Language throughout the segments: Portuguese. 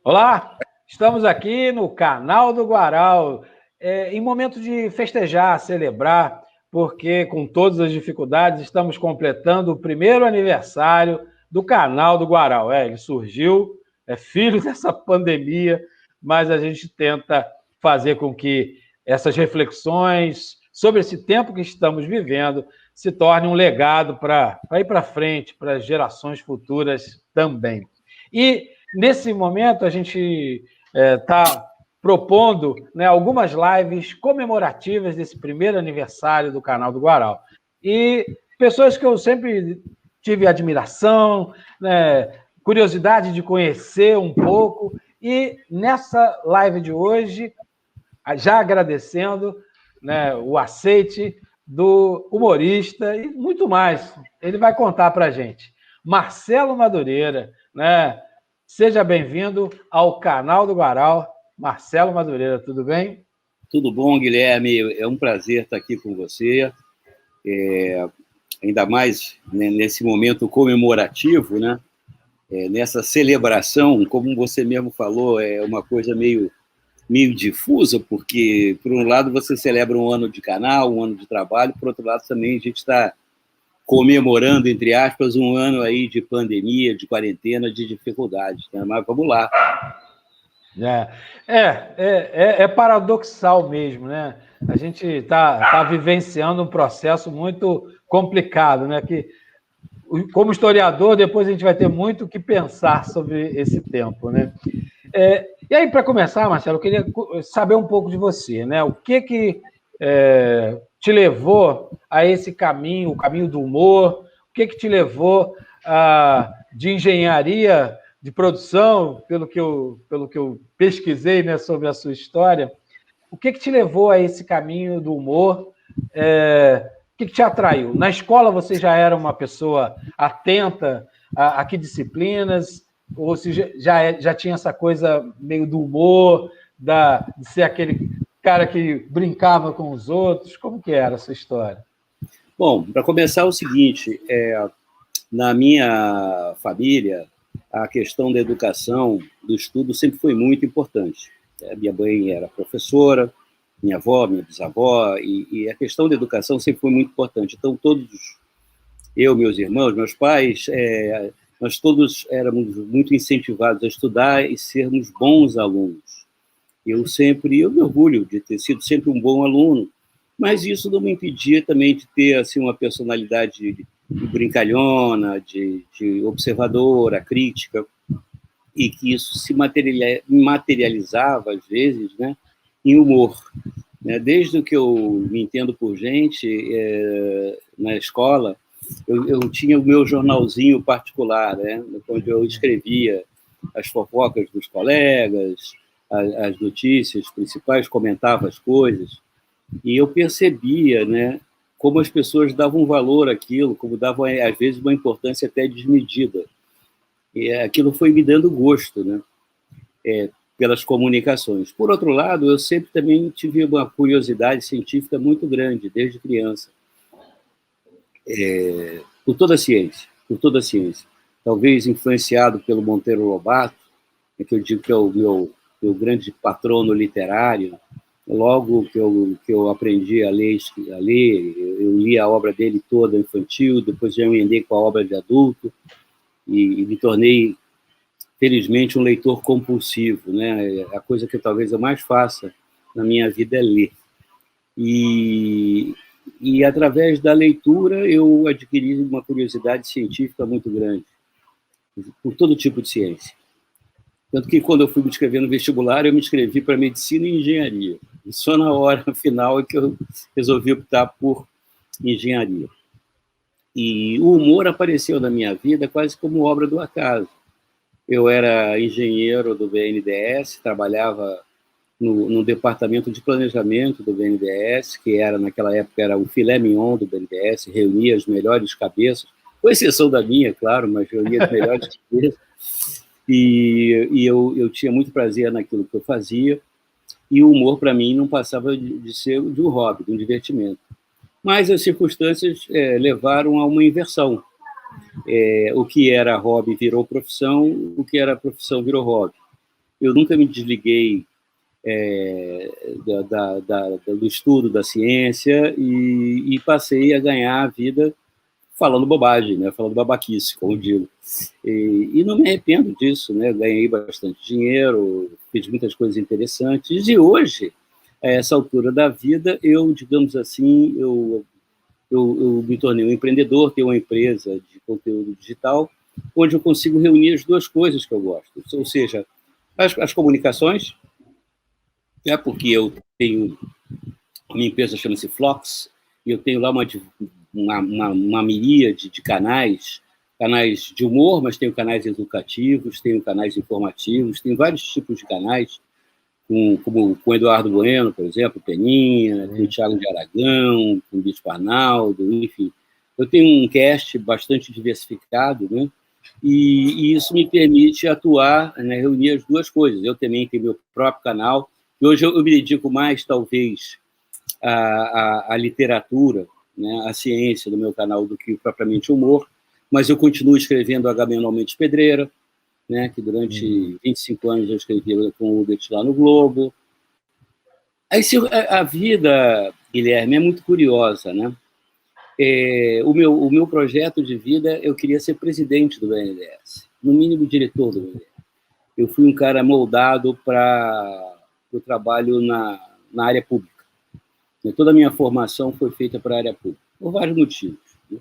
Olá, estamos aqui no canal do Guaral, em momento de festejar, celebrar, porque com todas as dificuldades estamos completando o primeiro aniversário do canal do Guaral. Ele surgiu, é filho dessa pandemia, mas a gente tenta fazer com que essas reflexões sobre esse tempo que estamos vivendo se torne um legado para ir para frente, para as gerações futuras também. E nesse momento, a gente está propondo, né, algumas lives comemorativas desse primeiro aniversário do canal do Guaral. E pessoas que eu sempre tive admiração, né, curiosidade de conhecer um pouco. E nessa live de hoje, já agradecendo, né, o aceite do humorista e muito mais. Ele vai contar para a gente. Marcelo Madureira, né? Seja bem-vindo ao canal do Guaral. Marcelo Madureira, tudo bem? Tudo bom, Guilherme? É um prazer estar aqui com você. Ainda mais, né, nesse momento comemorativo, né? Nessa celebração, como você mesmo falou, é uma coisa meio difusa, porque, por um lado, você celebra um ano de canal, um ano de trabalho, por outro lado, também a gente está comemorando, entre aspas, um ano aí de pandemia, de quarentena, de dificuldades, né? Mas vamos lá. É paradoxal mesmo, né? A gente está vivenciando um processo muito complicado, né? Que, como historiador, depois a gente vai ter muito o que pensar sobre esse tempo, né? E aí, para começar, Marcelo, eu queria saber um pouco de você, né? O que te levou a esse caminho, o caminho do humor? O que te levou de engenharia de produção, pelo que eu pesquisei, né, sobre a sua história? O que te levou a esse caminho do humor? O que te atraiu? Na escola você já era uma pessoa atenta a que disciplinas? Ou se já tinha essa coisa meio do humor, de ser aquele cara que brincava com os outros? Como que era a sua história? Bom, para começar, é o seguinte, na minha família, a questão da educação, do estudo, sempre foi muito importante. Minha mãe era professora, minha avó, minha bisavó, e a questão da educação sempre foi muito importante. Então, todos, eu, meus irmãos, meus pais, nós todos éramos muito incentivados a estudar e sermos bons alunos. Eu me orgulho de ter sido sempre um bom aluno, mas isso não me impedia também de ter assim uma personalidade de brincalhona, de observadora, crítica, e que isso se materializava, às vezes, né, em humor. Desde que eu me entendo por gente, na escola, eu tinha o meu jornalzinho particular, né, onde eu escrevia as fofocas dos colegas, as notícias principais, comentava as coisas, e eu percebia, né, como as pessoas davam valor àquilo, como davam, às vezes, uma importância até desmedida. E aquilo foi me dando gosto, né, pelas comunicações. Por outro lado, eu sempre também tive uma curiosidade científica muito grande, desde criança, por toda a ciência, por toda a ciência. Talvez influenciado pelo Monteiro Lobato, que eu digo que é o meu grande patrono literário. Logo que eu aprendi a ler, eu li a obra dele toda infantil, depois já emendei com a obra de adulto, e me tornei, felizmente, um leitor compulsivo, né? A coisa que talvez eu mais faça na minha vida é ler. E através da leitura, eu adquiri uma curiosidade científica muito grande, por todo tipo de ciência. Tanto que, quando eu fui me inscrever no vestibular, eu me inscrevi para medicina e engenharia. E só na hora final é que eu resolvi optar por engenharia. E o humor apareceu na minha vida quase como obra do acaso. Eu era engenheiro do BNDES, trabalhava no departamento de planejamento do BNDES, que era, naquela época, era o filé mignon do BNDES, reunia as melhores cabeças, com exceção da minha, claro, mas reunia as melhores cabeças. E eu tinha muito prazer naquilo que eu fazia, e o humor, para mim, não passava de ser de um hobby, de um divertimento. Mas as circunstâncias levaram a uma inversão. O que era hobby virou profissão, o que era profissão virou hobby. eu nunca me desliguei do estudo da ciência e passei a ganhar a vida falando bobagem, né? Falando babaquice, como eu digo. E não me arrependo disso, né? Ganhei bastante dinheiro, fiz muitas coisas interessantes, e hoje, a essa altura da vida, eu, digamos assim, eu me tornei um empreendedor, tenho uma empresa de conteúdo digital, onde eu consigo reunir as duas coisas que eu gosto, ou seja, as comunicações, né? Porque eu tenho, a minha empresa chama-se Flox, e eu tenho lá uma miríade de canais de humor, mas tenho canais educativos, tenho canais informativos, tenho vários tipos de canais, como com o Eduardo Bueno, por exemplo, Peninha, com o Thiago de Aragão, com o Bispo Arnaldo, enfim. Eu tenho um cast bastante diversificado, né? E isso me permite atuar, né, reunir as duas coisas. Eu também tenho meu próprio canal, e hoje eu me dedico mais, talvez, à literatura, né, à ciência do meu canal do que propriamente humor, mas eu continuo escrevendo Agamenon Mendes Pedreira, né, que durante 25 anos eu escrevi com o Hubert lá no Globo. Aí, a vida, Guilherme, é muito curiosa, né? O meu projeto de vida, eu queria ser presidente do BNDES, no mínimo diretor do BNDES. Eu fui um cara moldado para o trabalho na área pública. Toda a minha formação foi feita para a área pública, por vários motivos, né?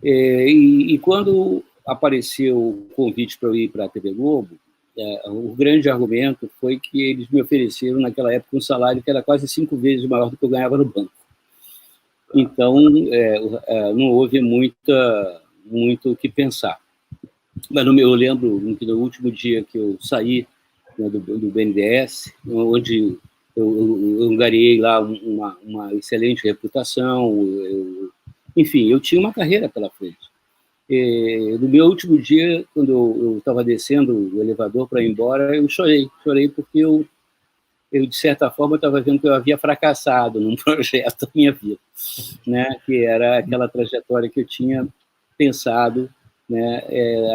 E quando apareceu o convite para eu ir para a TV Globo, o grande argumento foi que eles me ofereceram, naquela época, um salário que era quase 5 vezes maior do que eu ganhava no banco. Então, não houve muito o que pensar. Mas eu lembro que no último dia que eu saí, né, do BNDES, onde eu angariei lá uma excelente reputação, enfim, eu tinha uma carreira pela frente. No meu último dia, quando eu estava descendo o elevador para ir embora, eu chorei porque eu de certa forma, estava vendo que eu havia fracassado num projeto da minha vida, né, que era aquela trajetória que eu tinha pensado, né,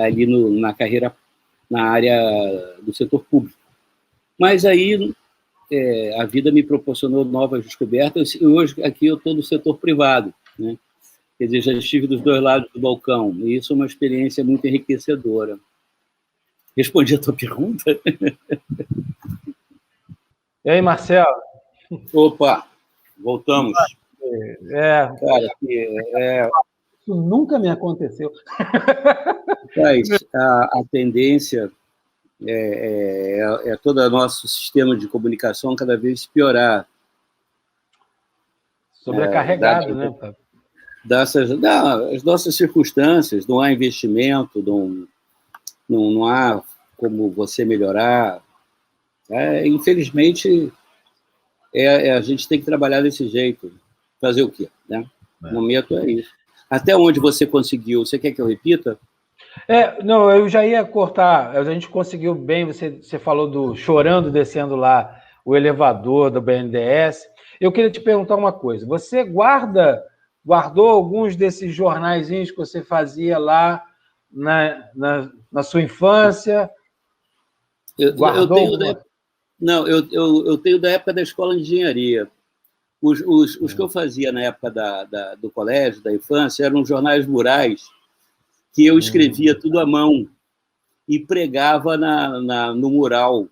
ali na carreira, na área do setor público. Mas aí a vida me proporcionou novas descobertas, e hoje aqui eu estou no setor privado, né? Quer dizer, já estive dos dois lados do balcão, e isso é uma experiência muito enriquecedora. Respondi a tua pergunta? E aí, Marcelo? Opa, voltamos. Cara, isso nunca me aconteceu. Mas a tendência é todo o nosso sistema de comunicação cada vez piorar. Sobrecarregado, né? As nossas circunstâncias, não há investimento, não há como você melhorar. Infelizmente, a gente tem que trabalhar desse jeito. Fazer o quê? Né? No momento é isso. Até onde você conseguiu? Você quer que eu repita? Não, eu já ia cortar. A gente conseguiu bem, você falou do chorando descendo lá o elevador do BNDES. Eu queria te perguntar uma coisa. Você guardou alguns desses jornaizinhos que você fazia lá na sua infância? Eu tenho da época da escola de engenharia. Os que eu fazia na época do colégio, da infância, eram jornais rurais que eu escrevia tudo à mão e pregava no mural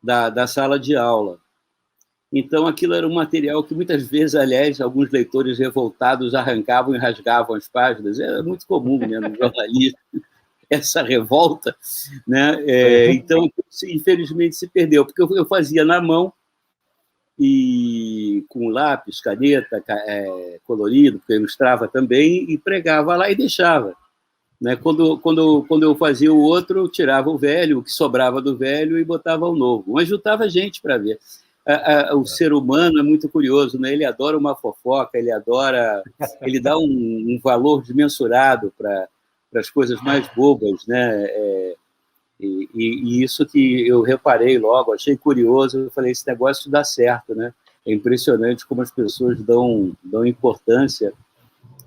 da sala de aula. Então, aquilo era um material que, muitas vezes, aliás, alguns leitores revoltados arrancavam e rasgavam as páginas. Era muito comum, né, no jornalismo, essa revolta, né? Então, infelizmente, se perdeu, porque eu fazia na mão, e com lápis, caneta, colorido, porque eu ilustrava também, e pregava lá e deixava. Né? Quando eu fazia o outro, eu tirava o velho, o que sobrava do velho, e botava o novo. Mas juntava gente para ver. O ser humano é muito curioso, né? Ele adora uma fofoca, ele dá um valor desmensurado para as coisas mais bobas, né? E isso que eu reparei logo, achei curioso, eu falei, esse negócio dá certo, né? É impressionante como as pessoas dão importância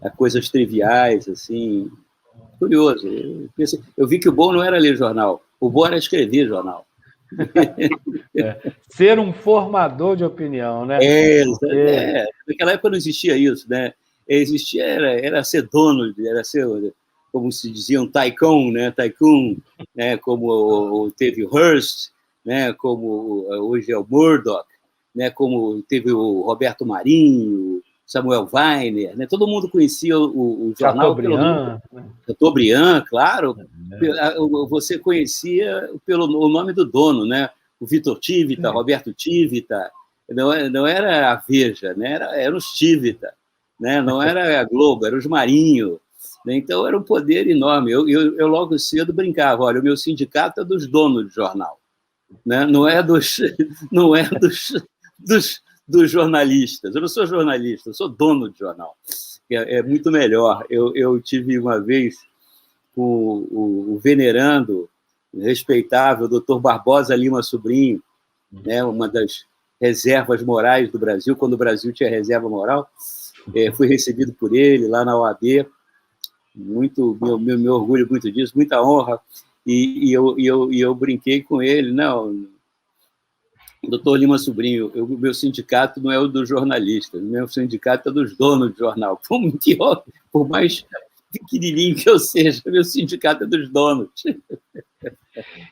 a coisas triviais, assim. Curioso. Eu vi que o bom não era ler jornal, o bom era escrever jornal. Ser um formador de opinião, né? Naquela época não existia isso, né? Existia, era ser dono, era ser, como se dizia, um tycoon, né? Tycoon, né? Como teve o Hearst, né? Como hoje é o Murdoch, né? Como teve o Roberto Marinho, Samuel Weiner, né? Todo mundo conhecia o jornal pelo nome. Chateaubriand, claro. Você conhecia o nome do dono, né? O Vitor Tivita, Roberto Tivita. Não era a Veja, né? Era os Tivita, né? Não era a Globo, era os Marinho. Né? Então, era um poder enorme. Eu logo cedo brincava, olha, o meu sindicato é dos donos do jornal, né? Não é dos jornalistas. Eu não sou jornalista, eu sou dono de jornal. É muito melhor. Eu tive uma vez com o venerando, respeitável, doutor Barbosa Lima Sobrinho, né? Uma das reservas morais do Brasil, quando o Brasil tinha reserva moral. Fui recebido por ele lá na OAB, me orgulho muito disso, muita honra, e eu brinquei com ele, não, doutor Lima Sobrinho, o meu sindicato não é o dos jornalistas, o meu sindicato é dos donos do jornal, por mais pequenininho que eu seja, meu sindicato é dos donos.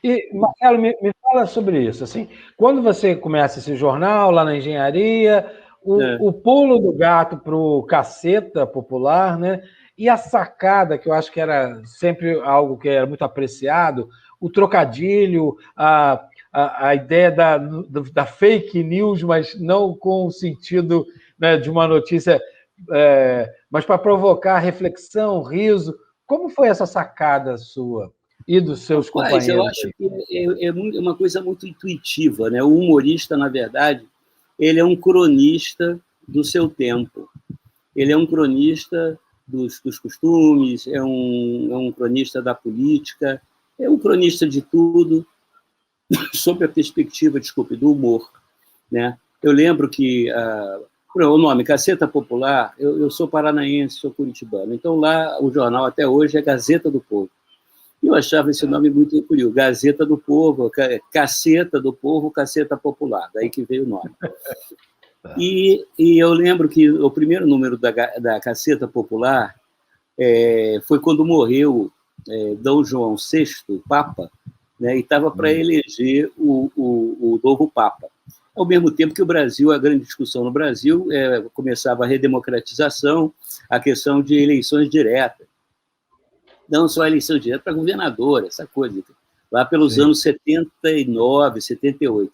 E, Marcelo, me fala sobre isso. Assim, quando você começa esse jornal lá na engenharia, o pulo do gato para o Caceta Popular, né? E a sacada, que eu acho que era sempre algo que era muito apreciado, o trocadilho, a ideia da fake news, mas não com o sentido, né, de uma notícia, mas para provocar reflexão, riso. Como foi essa sacada sua e dos seus companheiros? Eu acho que é uma coisa muito intuitiva, né? O humorista, na verdade, ele é um cronista do seu tempo. Ele é um cronista dos costumes, é um cronista da política, é um cronista de tudo, sob a perspectiva, desculpe, do humor, né? Eu lembro que o nome Caceta Popular, eu sou paranaense, sou curitibano, então lá o jornal até hoje é Gazeta do Povo. Eu achava esse nome muito curioso, Gazeta do Povo, Caceta do Povo, Caceta Popular, daí que veio o nome. E eu lembro que o primeiro número da Caceta Popular foi quando morreu Dom João VI, o Papa, né, e estava para eleger o novo Papa. Ao mesmo tempo que o Brasil, a grande discussão no Brasil, começava a redemocratização, a questão de eleições diretas. Não só a eleição direta para governador, essa coisa, lá pelos anos 79, 78.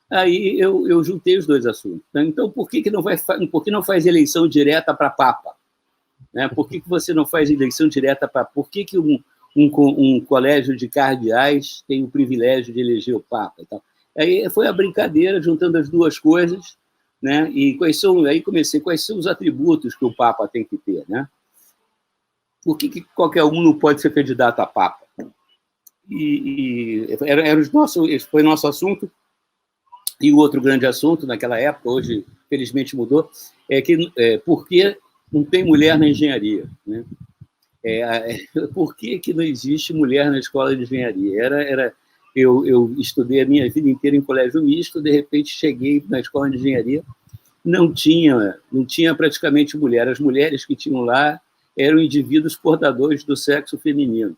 Aí eu juntei os dois assuntos. Então, por que não faz eleição direta para Papa? Né? Por que você não faz eleição direta para... Por que um colégio de cardeais tem o privilégio de eleger o Papa? E tal? Aí foi a brincadeira, juntando as duas coisas, né? E aí comecei, quais são os atributos que o Papa tem que ter, né? Por que qualquer um não pode ser candidato a Papa? Esse foi nosso assunto. E o outro grande assunto naquela época, hoje, felizmente mudou, por que não tem mulher na engenharia? Né? Por que não existe mulher na escola de engenharia? Eu estudei a minha vida inteira em colégio misto, de repente cheguei na escola de engenharia, não tinha praticamente mulher. As mulheres que tinham lá eram indivíduos portadores do sexo feminino,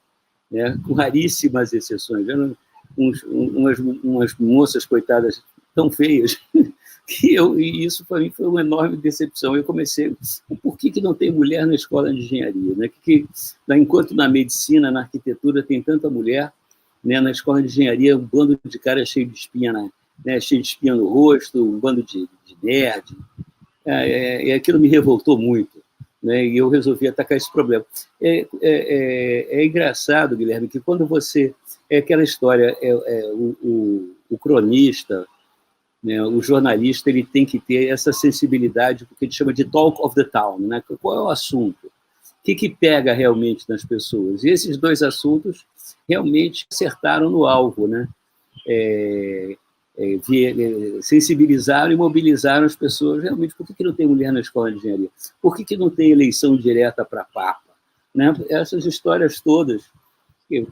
né? Com raríssimas exceções. Eram umas moças, coitadas, tão feias, e isso para mim foi uma enorme decepção. Eu comecei, por que não tem mulher na escola de engenharia? Né? Enquanto na medicina, na arquitetura, tem tanta mulher, né? Na escola de engenharia, um bando de caras cheio de espinha, né? Cheio de espinha no rosto, um bando de nerd. Aquilo me revoltou muito. Né, e eu resolvi atacar esse problema. É engraçado, Guilherme, que quando você... aquela história, o cronista, né, o jornalista, ele tem que ter essa sensibilidade, porque a gente chama de talk of the town. Né? Qual é o assunto? O que pega realmente nas pessoas? E esses dois assuntos realmente acertaram no alvo, né? Sensibilizaram e mobilizaram as pessoas. Realmente, por que não tem mulher na escola de engenharia? Por que não tem eleição direta para Papa? Né? Essas histórias todas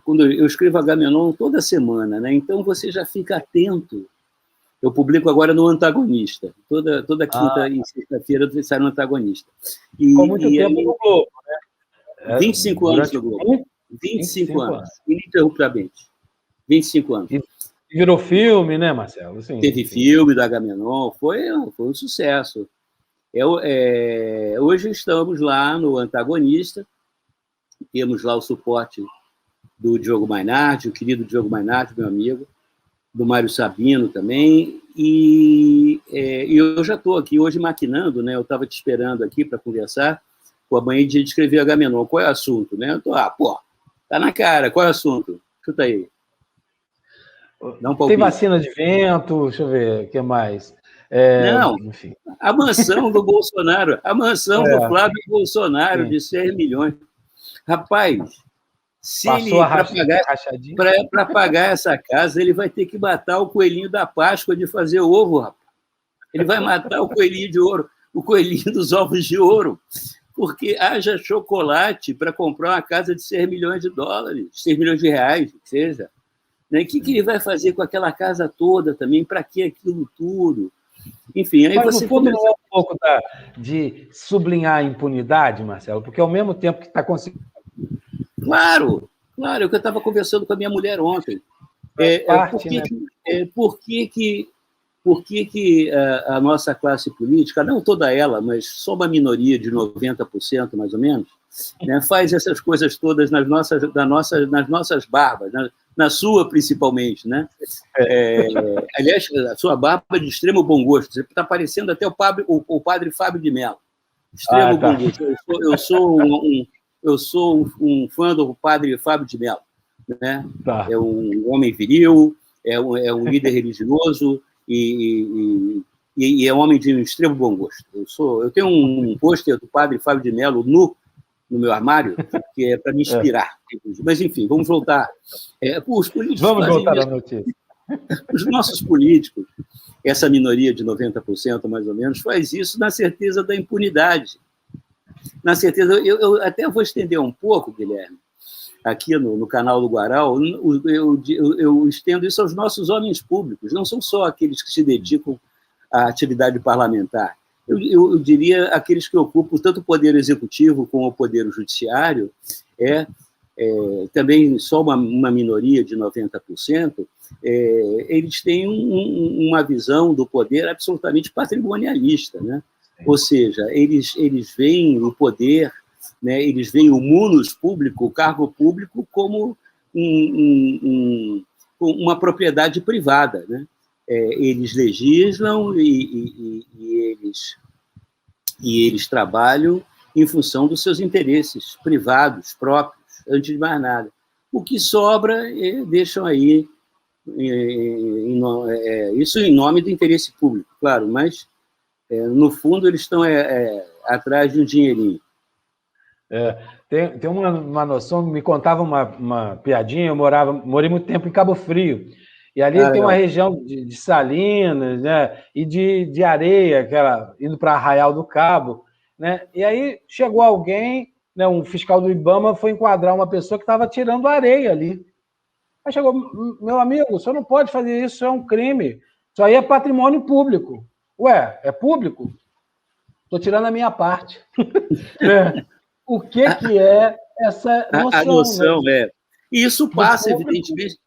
quando eu escrevo Agamenon toda semana, né? Então você já fica atento. Eu publico agora no Antagonista. Toda quinta e sexta-feira sai no Antagonista. Ficou muito tempo no Globo, né? 25 anos no Globo. 25 anos. Ininterruptamente. 25 anos. E virou filme, né, Marcelo? Sim, teve filme da Agamenon, foi um sucesso. Hoje estamos lá no Antagonista, temos lá o suporte do Diogo Mainardi, o querido Diogo Mainardi, meu amigo, do Mário Sabino também, e eu já estou aqui hoje maquinando, né? Eu estava te esperando aqui para conversar, amanhã de escrever Agamenon. Qual é o assunto? Né? Eu tô, tá na cara, qual é o assunto? Chuta aí. Tem vacina de vento, deixa eu ver, o que mais? Não, enfim. A mansão do Bolsonaro, a mansão do Flávio Bolsonaro, de 6 milhões. Rapaz, se ele, para pagar essa casa, ele vai ter que matar o coelhinho da Páscoa de fazer ovo, rapaz. Ele vai matar o coelhinho de ouro, o coelhinho dos ovos de ouro, porque haja chocolate para comprar uma casa de 6 milhões de dólares, 6 milhões de reais, que seja. O que ele vai fazer com aquela casa toda também? Para que aquilo tudo? Enfim, aí mas, no fundo, não é um pouco de sublinhar a impunidade, Marcelo? Porque, ao mesmo tempo que está conseguindo... Claro, é o que eu estava conversando com a minha mulher ontem. Por que a nossa classe política, não toda ela, mas só uma minoria de 90%, mais ou menos, né, faz essas coisas todas nas nossas barbas, na sua principalmente, né? Aliás, a sua barba é de extremo bom gosto. Você está parecendo até o padre Fábio de Mello. Extremo bom gosto. Eu sou um fã do padre Fábio de Mello, né? É um homem viril, é um líder religioso e é um homem de um extremo bom gosto. Eu tenho um pôster do padre Fábio de Mello nu no meu armário, que é para me inspirar. Mas, enfim, vamos voltar. Os políticos vamos voltar à notícia. Os nossos políticos, essa minoria de 90%, mais ou menos, faz isso na certeza da impunidade. Na certeza... Eu até vou estender um pouco, Guilherme, aqui no canal do Guaral, eu estendo isso aos nossos homens públicos, não são só aqueles que se dedicam à atividade parlamentar. Eu diria aqueles que ocupam tanto o poder executivo como o poder judiciário, também só uma minoria de 90%, eles têm uma visão do poder absolutamente patrimonialista, né? Ou seja, eles veem o poder, né, eles veem o munus público, o cargo público, como uma propriedade privada, né? Eles legislam e eles trabalham em função dos seus interesses privados, próprios, antes de mais nada. O que sobra, deixam aí, isso em nome do interesse público, claro, mas, no fundo, eles estão atrás de um dinheirinho. Tem uma noção, me contava uma piadinha, eu morei muito tempo em Cabo Frio, e ali tem uma região de salinas, né, e de areia, indo para Arraial do Cabo, né, e aí chegou alguém, né, um fiscal do IBAMA foi enquadrar uma pessoa que estava tirando areia ali. Aí chegou, meu amigo, o senhor não pode fazer isso, isso é um crime, isso aí é patrimônio público. Ué, é público? Estou tirando a minha parte. O que é essa noção? A noção, né? E isso passa, evidentemente...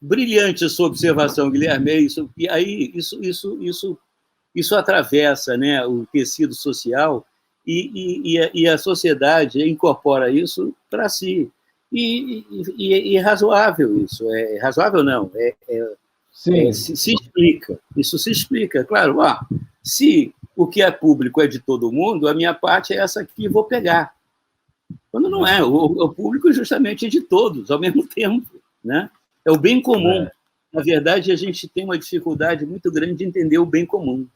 Brilhante a sua observação, Guilherme. Isso atravessa, né, o tecido social e a sociedade incorpora isso para si. E é razoável isso. Razoável não. Se explica. Isso se explica. Claro, se o que é público é de todo mundo, a minha parte é essa que vou pegar. Quando não é. O público justamente é de todos, ao mesmo tempo, né? É o bem comum. Na verdade, a gente tem uma dificuldade muito grande de entender o bem comum.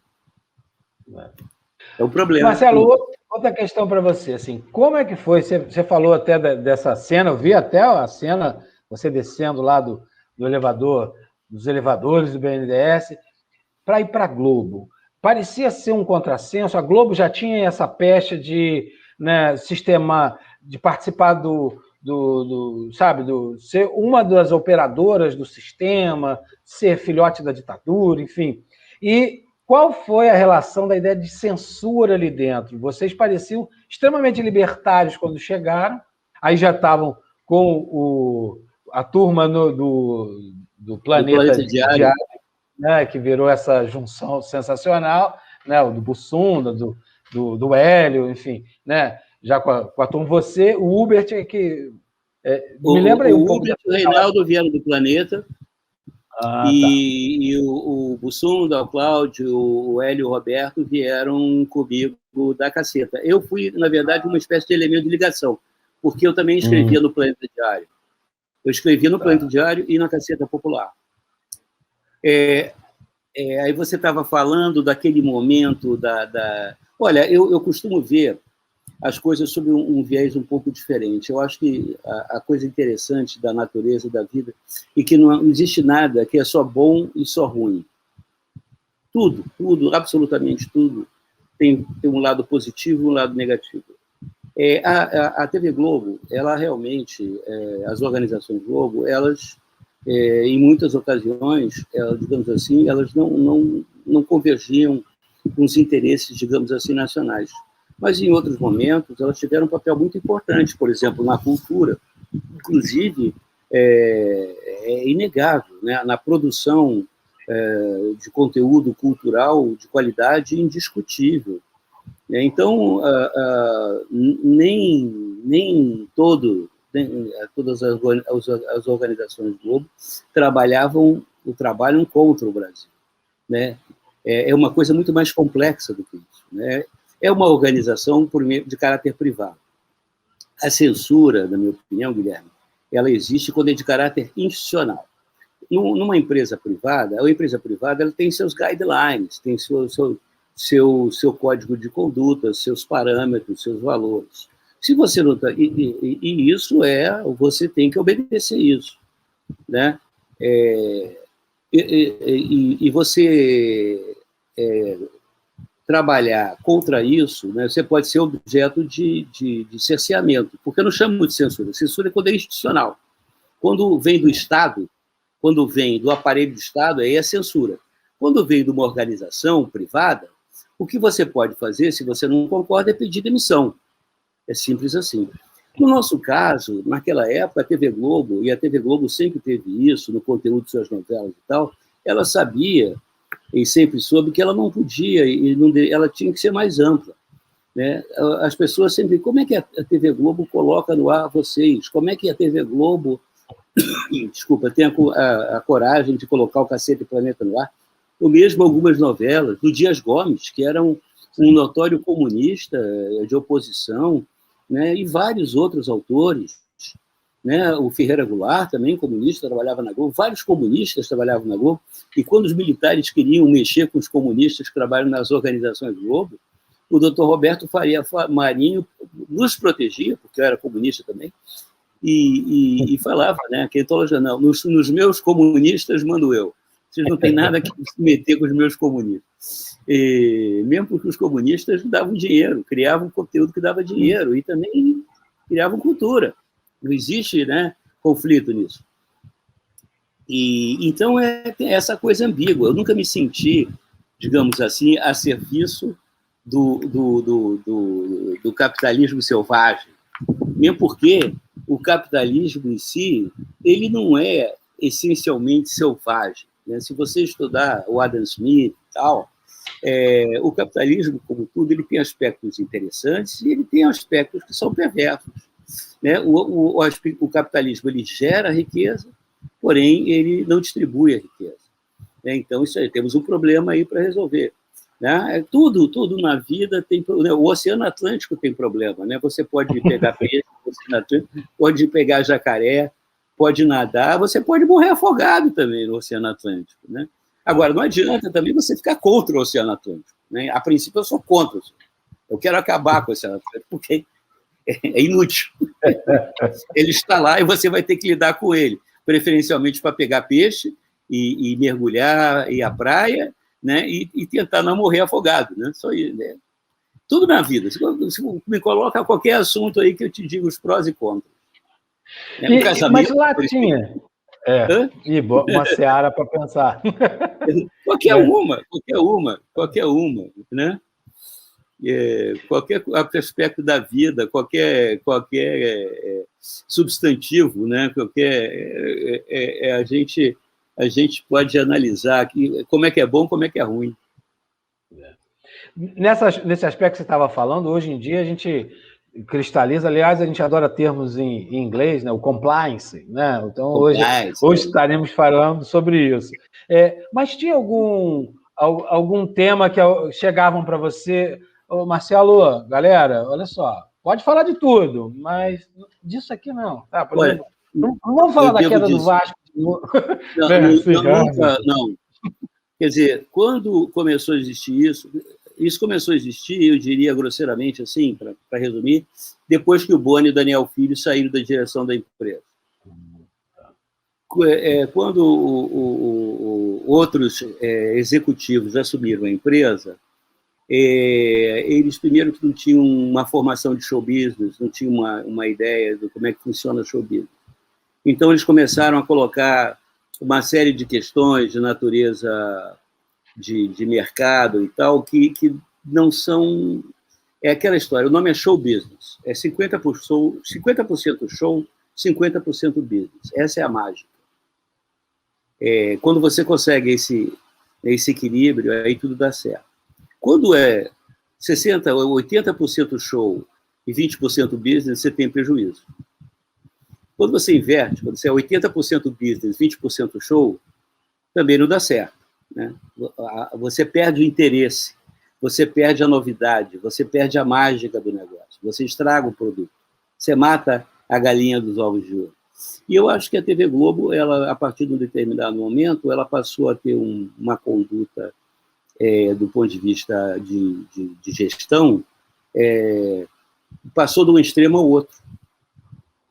É o problema. Marcelo, outra questão para você. Assim, como é que foi? Você falou até dessa cena, eu vi até a cena, você descendo lá do elevador, dos elevadores do BNDES, para ir para a Globo. Parecia ser um contrassenso. A Globo já tinha essa pecha de, né, sistema de participar do sabe, ser uma das operadoras do sistema, ser filhote da ditadura, enfim. E qual foi a relação da ideia de censura ali dentro? Vocês pareciam extremamente libertários quando chegaram, aí já estavam com a turma do Planeta Diário, né, que virou essa junção sensacional, né, do Bussunda, do Hélio, enfim, né, já com a turma. Você, o Hubert, me lembra aí um pouco. O Hubert e o Reinaldo vieram do Planeta, e o Bussunda, o Cláudio, o Hélio e o Roberto vieram comigo da Caceta. Eu fui, na verdade, uma espécie de elemento de ligação, porque eu também escrevia no Planeta Diário. Eu escrevia no Planeta Diário e na Caceta Popular. Aí você estava falando daquele momento Olha, eu costumo ver as coisas sob um viés um pouco diferente. Eu acho que a coisa interessante da natureza, da vida, é que não existe nada que é só bom e só ruim. Tudo, absolutamente tudo, tem um lado positivo e um lado negativo. A TV Globo, ela realmente, as organizações Globo, elas, em muitas ocasiões, digamos assim, elas não convergiam com os interesses, digamos assim, nacionais. Mas, em outros momentos, elas tiveram um papel muito importante, por exemplo, na cultura. Inclusive, é inegável, né? Na produção de conteúdo cultural de qualidade indiscutível. Então, nem todas as organizações Globo trabalham contra o Brasil, né? É uma coisa muito mais complexa do que isso, né? É uma organização de caráter privado. A censura, na minha opinião, Guilherme, ela existe quando é de caráter institucional. Numa empresa privada, a empresa privada ela tem seus guidelines, tem seu código de conduta, seus parâmetros, seus valores. Se você não está... E isso você tem que obedecer isso, né? E você... trabalhar contra isso, né, você pode ser objeto de cerceamento, porque eu não chamo de censura. Censura é quando é institucional. Quando vem do Estado, quando vem do aparelho do Estado, aí é censura. Quando vem de uma organização privada, o que você pode fazer, se você não concorda, é pedir demissão. É simples assim. No nosso caso, naquela época, a TV Globo, e a TV Globo sempre teve isso no conteúdo de suas novelas e tal, ela sabia e sempre soube que ela não podia, ela tinha que ser mais ampla, né? As pessoas sempre... Como é que a TV Globo coloca no ar vocês? Como é que a TV Globo desculpa, tem a coragem de colocar o Cacete e Planeta no ar? Ou mesmo algumas novelas do Dias Gomes, que era um notório comunista de oposição, né? E vários outros autores, né? O Ferreira Goulart, também comunista, trabalhava na Globo. Vários comunistas trabalhavam na Globo. E quando os militares queriam mexer com os comunistas que trabalham nas organizações Globo, o doutor Roberto Faria Marinho nos protegia, porque eu era comunista também, e falava, né, que não, nos meus comunistas mando eu. Vocês não têm nada que se meter com os meus comunistas. Mesmo porque os comunistas davam dinheiro, criavam conteúdo que dava dinheiro e também criavam cultura. Não existe, né, conflito nisso. Então, tem essa coisa ambígua. Eu nunca me senti, digamos assim, a serviço do capitalismo selvagem. Mesmo porque o capitalismo em si, ele não é essencialmente selvagem, né? Se você estudar o Adam Smith e tal, o capitalismo, como tudo, ele tem aspectos interessantes e ele tem aspectos que são perversos, né? O capitalismo ele gera riqueza, porém ele não distribui a riqueza, né? Então, isso aí, temos um problema aí para resolver, né? Tudo na vida tem problema. O Oceano Atlântico tem problema, né? Você pode pegar peixe no Oceano Atlântico, pode pegar jacaré, pode nadar, você pode morrer afogado também no Oceano Atlântico, né? Agora, não adianta também você ficar contra o Oceano Atlântico, né? A princípio, eu sou contra. Eu quero acabar com o Oceano Atlântico, porque é inútil. Ele está lá e você vai ter que lidar com ele, preferencialmente para pegar peixe e mergulhar, ir à praia, né? E tentar não morrer afogado, né? Só isso, né? Tudo na vida. Se me coloca qualquer assunto aí que eu te digo os prós e contras. Um casamento, mas lá tinha. Uma seara para pensar. Qualquer uma, né? Qualquer aspecto da vida, qualquer substantivo, né? A gente pode analisar como é que é bom, como é que é ruim. Nesse aspecto que você estava falando, hoje em dia a gente cristaliza, aliás, a gente adora termos em inglês, né? O compliance, né? Então hoje estaremos falando sobre isso. Mas tinha algum tema que chegavam para você, Marcelo, galera, olha só, pode falar de tudo, mas disso aqui não, tá? Por exemplo, não vamos falar da queda do Vasco. Não. Quer dizer, quando começou a existir isso começou a existir, eu diria grosseiramente assim, para resumir, depois que o Boni e o Daniel Filho saíram da direção da empresa. Quando outros executivos assumiram a empresa, eles primeiro que não tinham uma formação de show business, não tinham uma ideia de como é que funciona o show business. Então, eles começaram a colocar uma série de questões de natureza de mercado e tal, que não são... É aquela história, o nome é show business. É 50% show, 50% business. Essa é a mágica. Quando você consegue esse equilíbrio, aí tudo dá certo. Quando é 60% ou 80% show e 20% business, você tem prejuízo. Quando você inverte, quando você é 80% business, 20% show, também não dá certo, né? Você perde o interesse, você perde a novidade, você perde a mágica do negócio, você estraga o produto, você mata a galinha dos ovos de ouro. E eu acho que a TV Globo, ela, a partir de um determinado momento, ela passou a ter uma conduta, do ponto de vista de gestão, passou de um extremo ao outro,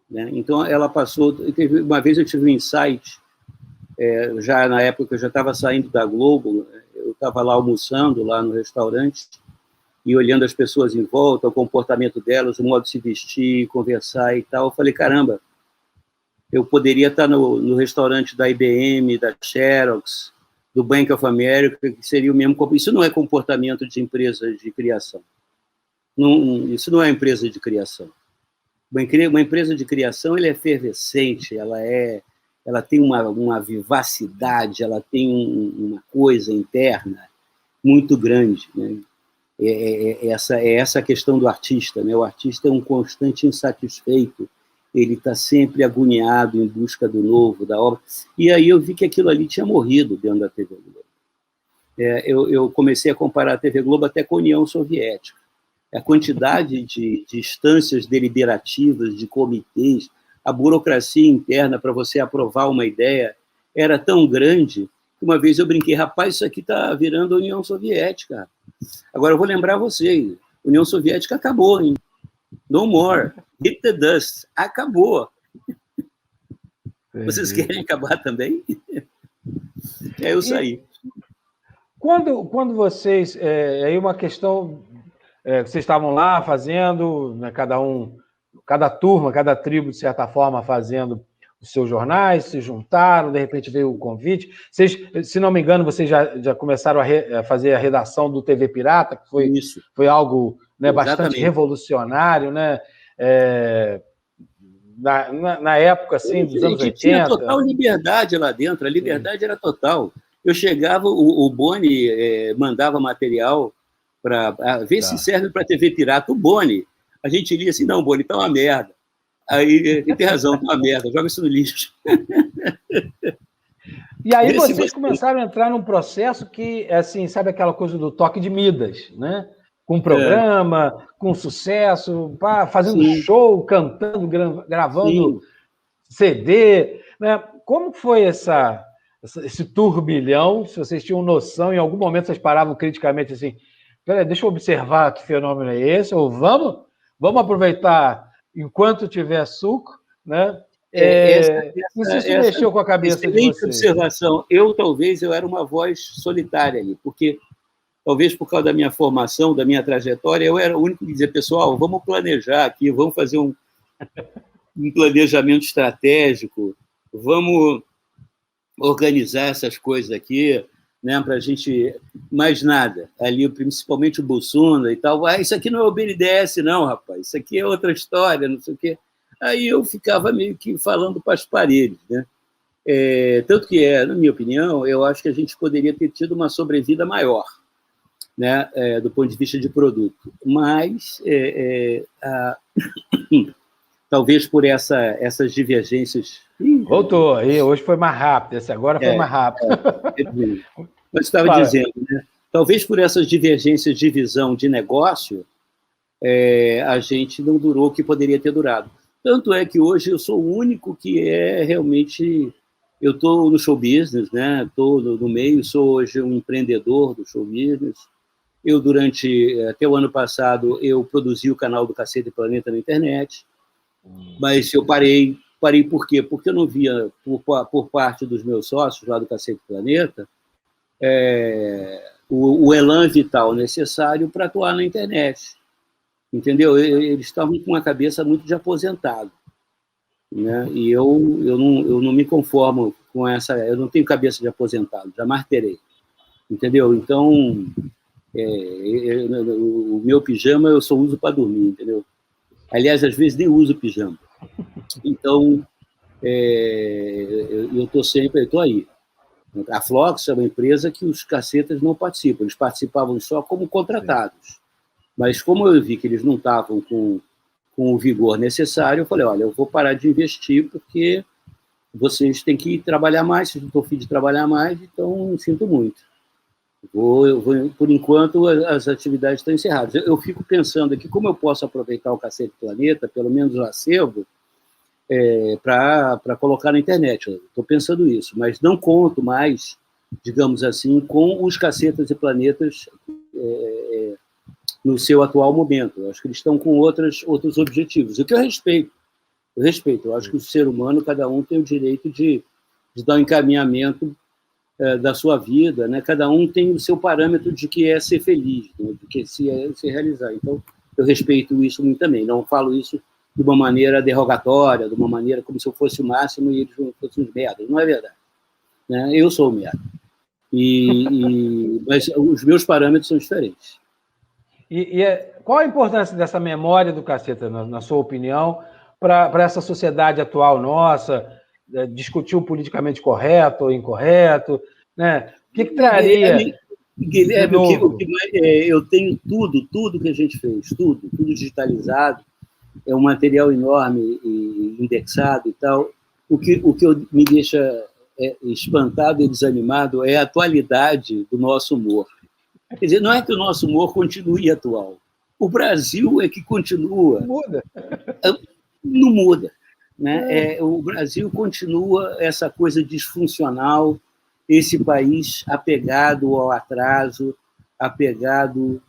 né? Então, ela passou... Uma vez eu tive um insight, já na época que eu já estava saindo da Globo, eu estava lá almoçando, lá no restaurante, e olhando as pessoas em volta, o comportamento delas, o modo de se vestir, conversar e tal. Eu falei, caramba, eu poderia estar no restaurante da IBM, da Xerox, do Bank of America, que seria o mesmo... Isso não é comportamento de empresa de criação. Isso não é empresa de criação. Uma empresa de criação, ela é efervescente, ela tem uma vivacidade, ela tem uma coisa interna muito grande, né? Essa a questão do artista, né? O artista é um constante insatisfeito, ele está sempre agoniado em busca do novo, da obra. E aí eu vi que aquilo ali tinha morrido dentro da TV Globo. Eu comecei a comparar a TV Globo até com a União Soviética. A quantidade de instâncias deliberativas, de comitês, a burocracia interna para você aprovar uma ideia era tão grande que uma vez eu brinquei, rapaz, isso aqui está virando a União Soviética. Agora eu vou lembrar vocês, a União Soviética acabou, hein? No more, hit the dust, acabou. Vocês querem acabar também? Eu saí. Quando vocês... aí uma questão... vocês estavam lá fazendo, né, cada turma, cada tribo, de certa forma, fazendo os seus jornais, se juntaram, de repente veio o convite. Vocês, se não me engano, vocês já começaram a fazer a redação do TV Pirata, que foi algo, né, bastante revolucionário, né? Na época, assim, dos anos 80. Tinha total liberdade lá dentro, a liberdade era total. Eu chegava, o Boni mandava material para ver se serve para TV Pirata. O Boni, a gente lia assim, não, Boni, tá uma merda. Aí ele tem razão, tá uma merda, joga isso no lixo. E aí vocês começaram a entrar num processo que, assim, sabe aquela coisa do toque de Midas, né? Com programa, com sucesso, fazendo show, cantando, gravando CD, né? Como foi esse turbilhão? Se vocês tinham noção, em algum momento vocês paravam criticamente assim, peraí, deixa eu observar que fenômeno é esse, ou vamos aproveitar enquanto tiver suco, né? Isso mexeu com a cabeça de vocês. Observação. Talvez eu era uma voz solitária ali, porque talvez por causa da minha formação, da minha trajetória, eu era o único que dizia, pessoal, vamos planejar aqui, vamos fazer um planejamento estratégico, vamos organizar essas coisas aqui, né, para a gente, mais nada, ali, principalmente o Bussunda e tal, isso aqui não é o BNDES, não, rapaz, isso aqui é outra história, não sei o quê. Aí eu ficava meio que falando para as paredes, né? Tanto que, na minha opinião, eu acho que a gente poderia ter tido uma sobrevida maior, né, do ponto de vista de produto, mas talvez por essas divergências... Voltou, aí hoje foi mais rápido, esse agora foi mais rápido. Mas estava dizendo, né? Talvez por essas divergências de visão de negócio, a gente não durou o que poderia ter durado. Tanto é que hoje eu sou o único que realmente... Eu estou no show business, né? Estou no meio, sou hoje um empreendedor do show business. Eu, até o ano passado, eu produzi o canal do Cacete Planeta na internet, mas eu parei. Parei por quê? Porque eu não via, por parte dos meus sócios lá do Cacete Planeta, o elan vital necessário para atuar na internet. Entendeu? Eles estavam com uma cabeça muito de aposentado, né? E eu não me conformo com essa... Eu não tenho cabeça de aposentado, jamais terei. Entendeu? Então, o meu pijama eu só uso para dormir, entendeu? Aliás, às vezes nem uso pijama. Então, eu estou aí. A Flox é uma empresa que os cacetas não participam, eles participavam só como contratados. Mas como eu vi que eles não estavam com o vigor necessário, eu falei, olha, eu vou parar de investir porque vocês têm que trabalhar mais, vocês não estão a fim de trabalhar mais, então sinto muito. Por enquanto, as atividades estão encerradas. Eu fico pensando aqui como eu posso aproveitar o Cacete Planeta, pelo menos o acervo, para colocar na internet. Estou pensando isso, mas não conto mais, digamos assim, com os Cacetas e Planetas no seu atual momento. Eu acho que eles estão com outros objetivos, o que eu respeito. Eu acho que o ser humano, cada um tem o direito de dar um encaminhamento da sua vida, né? Cada um tem o seu parâmetro de que é ser feliz, né? De que se realizar. Então, eu respeito isso muito também. Não falo isso de uma maneira derrogatória, de uma maneira como se eu fosse o máximo e eles não fossem os merdas. Não é verdade, né? Eu sou o merda. Mas os meus parâmetros são diferentes. Qual a importância dessa memória do Caceta, na sua opinião, para essa sociedade atual nossa, discutir o politicamente correto ou incorreto, né? O que traria? Guilherme, eu tenho tudo que a gente fez, tudo digitalizado, é um material enorme e indexado e tal. O que me deixa espantado e desanimado é a atualidade do nosso humor. Quer dizer, não é que o nosso humor continue atual. O Brasil é que continua. Muda. Não muda, né? O Brasil continua essa coisa disfuncional, esse país apegado ao atraso, apegado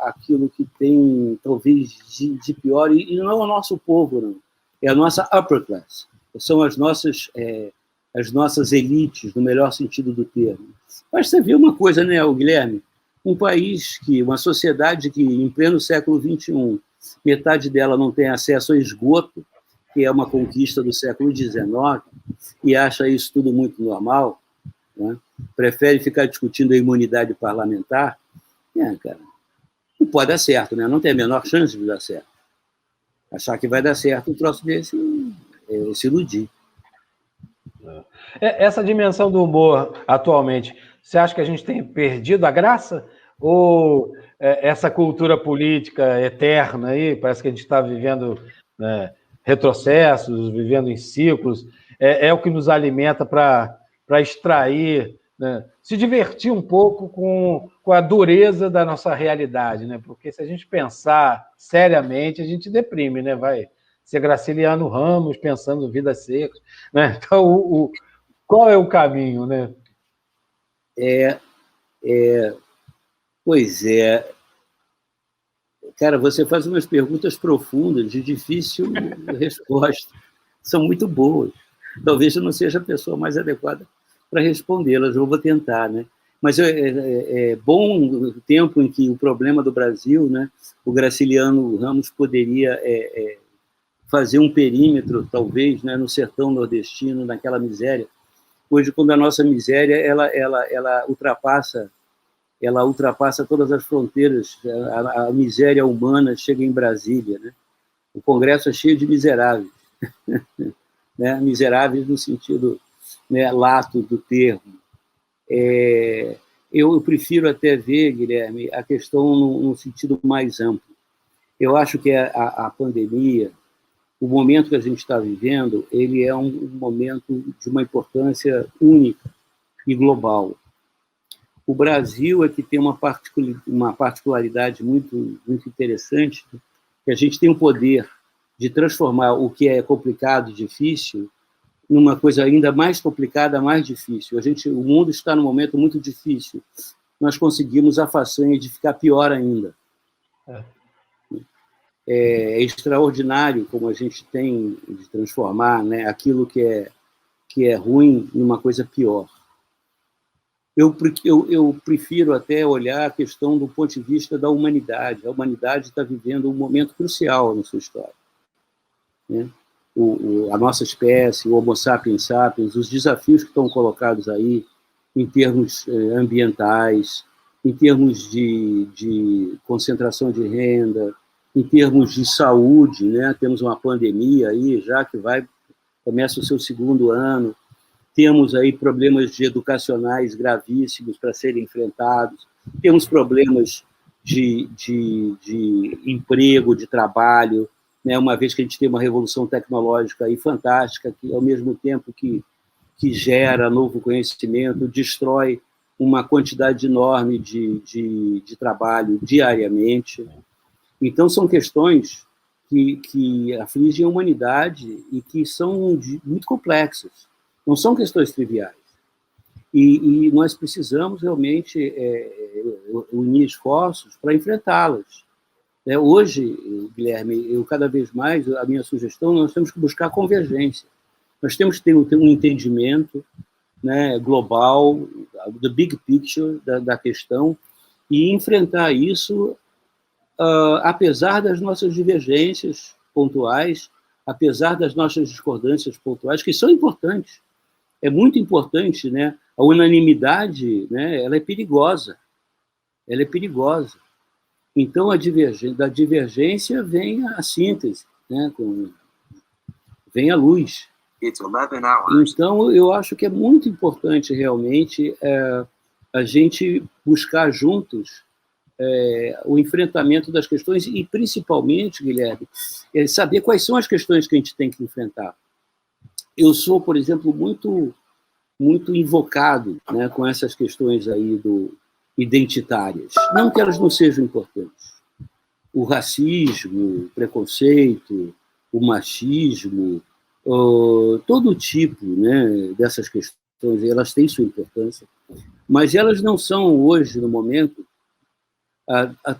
àquilo que tem, talvez, de pior, e não é o nosso povo, não. É a nossa upper class, são as nossas elites, no melhor sentido do termo. Mas você vê uma coisa, né, Guilherme? Uma sociedade que, em pleno século XXI, metade dela não tem acesso ao esgoto, que é uma conquista do século XIX, e acha isso tudo muito normal, né? Prefere ficar discutindo a imunidade parlamentar, cara, não pode dar certo, né? Não tem a menor chance de dar certo. Achar que vai dar certo um troço desse é se iludir. Essa dimensão do humor, atualmente, você acha que a gente tem perdido a graça? Ou essa cultura política eterna aí, parece que a gente está vivendo retrocessos, vivendo em ciclos, é o que nos alimenta para extrair, né, se divertir um pouco com a dureza da nossa realidade, né? Porque se a gente pensar seriamente, a gente deprime, né? Vai ser Graciliano Ramos pensando vidas secas, né? Então, qual é o caminho, né? Pois é. Cara, você faz umas perguntas profundas, de difícil resposta. São muito boas. Talvez eu não seja a pessoa mais adequada para respondê-las, eu vou tentar, né? Mas é bom o tempo em que o problema do Brasil, né, o Graciliano Ramos poderia fazer um perímetro, talvez, né, no sertão nordestino, naquela miséria. Hoje, quando a nossa miséria ela ultrapassa todas as fronteiras, a miséria humana chega em Brasília, né? O Congresso é cheio de miseráveis, né? Miseráveis no sentido, né, lato do termo. Eu prefiro até ver, Guilherme, a questão num sentido mais amplo. Eu acho que a pandemia, o momento que a gente está vivendo, ele é um momento de uma importância única e global. O Brasil é que tem uma particularidade muito, muito interessante, que a gente tem o poder de transformar o que é complicado e difícil numa coisa ainda mais complicada, mais difícil. O mundo está num momento muito difícil. Nós conseguimos a façanha de ficar pior ainda. É extraordinário como a gente tem de transformar, né, aquilo que é ruim numa coisa pior. Eu prefiro até olhar a questão do ponto de vista da humanidade. A humanidade está vivendo um momento crucial na sua história, né? A nossa espécie, o Homo sapiens sapiens, os desafios que estão colocados aí em termos ambientais, em termos de concentração de renda, em termos de saúde, né? Temos uma pandemia aí já que começa o seu segundo ano, temos aí problemas educacionais gravíssimos para serem enfrentados, temos problemas de emprego, de trabalho, né? Uma vez que a gente tem uma revolução tecnológica aí fantástica, que ao mesmo tempo que gera novo conhecimento, destrói uma quantidade enorme de trabalho diariamente. Então, são questões que afligem a humanidade e que são muito complexas. Não são questões triviais. E nós precisamos realmente unir esforços para enfrentá-las. Hoje, Guilherme, cada vez mais, a minha sugestão, nós temos que buscar convergência. Nós temos que ter um entendimento, né, global, the big picture da questão, e enfrentar isso apesar das nossas divergências pontuais, apesar das nossas discordâncias pontuais, que são importantes. É muito importante, né? A unanimidade, né, ela é perigosa. Ela é perigosa. Então, da divergência vem a síntese, né? Vem a luz. Então, eu acho que é muito importante, realmente, a gente buscar juntos o enfrentamento das questões e, principalmente, Guilherme, saber quais são as questões que a gente tem que enfrentar. Eu sou, por exemplo, muito invocado, né, com essas questões aí identitárias. Não que elas não sejam importantes. O racismo, o preconceito, o machismo, todo tipo, né, dessas questões, elas têm sua importância, mas elas não são, hoje, no momento,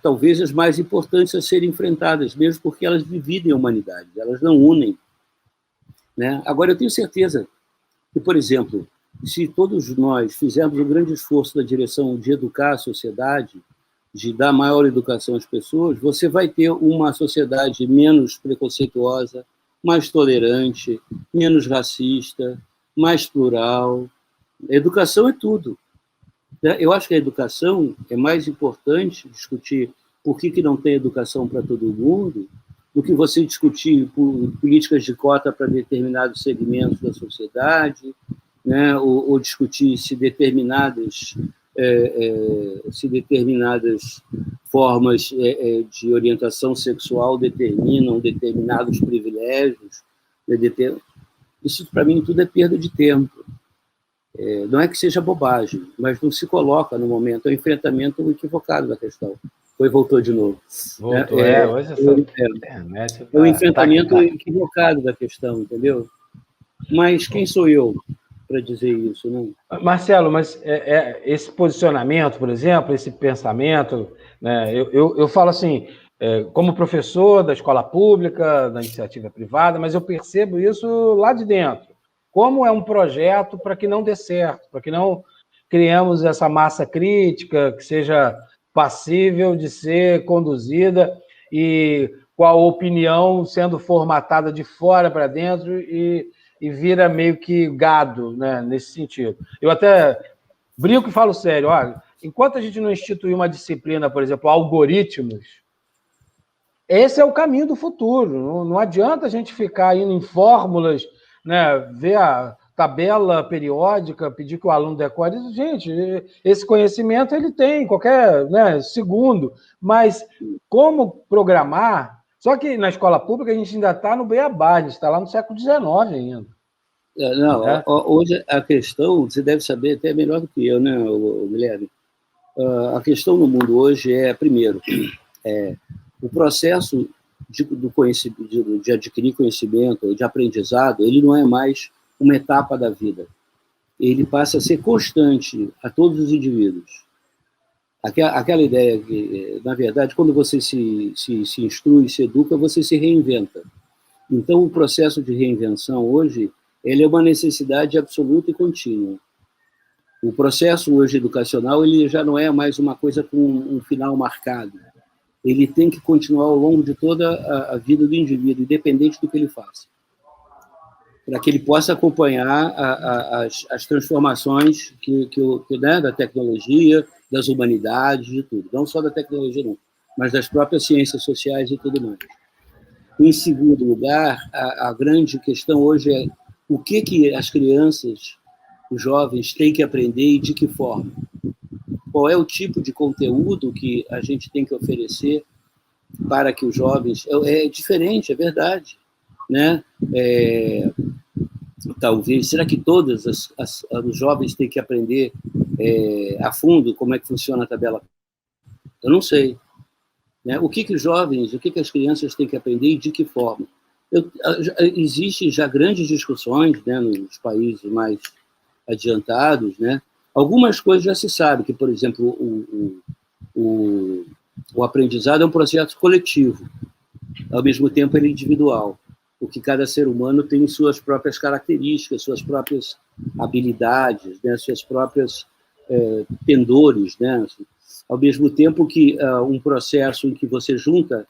talvez as mais importantes a serem enfrentadas, mesmo porque elas dividem a humanidade, elas não unem, né? Agora, eu tenho certeza que, por exemplo, se todos nós fizermos um grande esforço na direção de educar a sociedade, de dar maior educação às pessoas, você vai ter uma sociedade menos preconceituosa, mais tolerante, menos racista, mais plural. A educação é tudo. Eu acho que a educação é mais importante discutir por que não tem educação para todo mundo do que você discutir políticas de cota para determinados segmentos da sociedade, né? ou discutir se determinadas formas de orientação sexual determinam determinados privilégios. Isso, para mim, tudo é perda de tempo. Não é que seja bobagem, mas não se coloca no momento, é o enfrentamento equivocado da questão. Voltou de novo. Voltou, hoje é o enfrentamento equivocado da questão, entendeu? Mas quem sou eu para dizer isso, não? Marcelo, mas esse posicionamento, por exemplo, esse pensamento, né, eu falo assim, como professor da escola pública, da iniciativa privada, mas eu percebo isso lá de dentro. Como é um projeto para que não dê certo, para que não criemos essa massa crítica que seja passível de ser conduzida. E com a opinião sendo formatada de fora para dentro e vira meio que gado, né, nesse sentido. Eu até brinco e falo sério, olha, enquanto a gente não instituir uma disciplina, por exemplo, algoritmos, esse é o caminho do futuro. Não adianta a gente ficar indo em fórmulas, né, ver a tabela periódica, pedir que o aluno decore. Gente, esse conhecimento ele tem qualquer, né, segundo, mas como programar? Só que na escola pública a gente ainda está no beabá, a gente está lá no século XIX ainda. Não, né? Hoje a questão, você deve saber até melhor do que eu, né, Guilherme? A questão no mundo hoje é, primeiro, o processo de adquirir conhecimento, de aprendizado, ele não é mais uma etapa da vida. Ele passa a ser constante a todos os indivíduos. Aquela ideia que, na verdade, quando você se instrui, se educa, você se reinventa. Então, o processo de reinvenção hoje, ele é uma necessidade absoluta e contínua. O processo hoje educacional, ele já não é mais uma coisa com um final marcado. Ele tem que continuar ao longo de toda a vida do indivíduo, independente do que ele faça, para que ele possa acompanhar as transformações né, da tecnologia, das humanidades, de tudo. Não só da tecnologia, não, mas das próprias ciências sociais e tudo mais. Em segundo lugar, a grande questão hoje é o que as crianças, os jovens, têm que aprender e de que forma. Qual é o tipo de conteúdo que a gente tem que oferecer para que os jovens... É diferente, é verdade, né? Talvez, será que todos os jovens têm que aprender a fundo como é que funciona a tabela? Eu não sei. Né? O que os jovens, o que as crianças têm que aprender e de que forma? Existem já grandes discussões, né, nos países mais adiantados, né? Algumas coisas já se sabe, que, por exemplo, o aprendizado é um processo coletivo, ao mesmo tempo ele é individual, porque cada ser humano tem suas próprias características, suas próprias habilidades, né, suas próprias pendores, né, ao mesmo tempo que um processo em que você junta,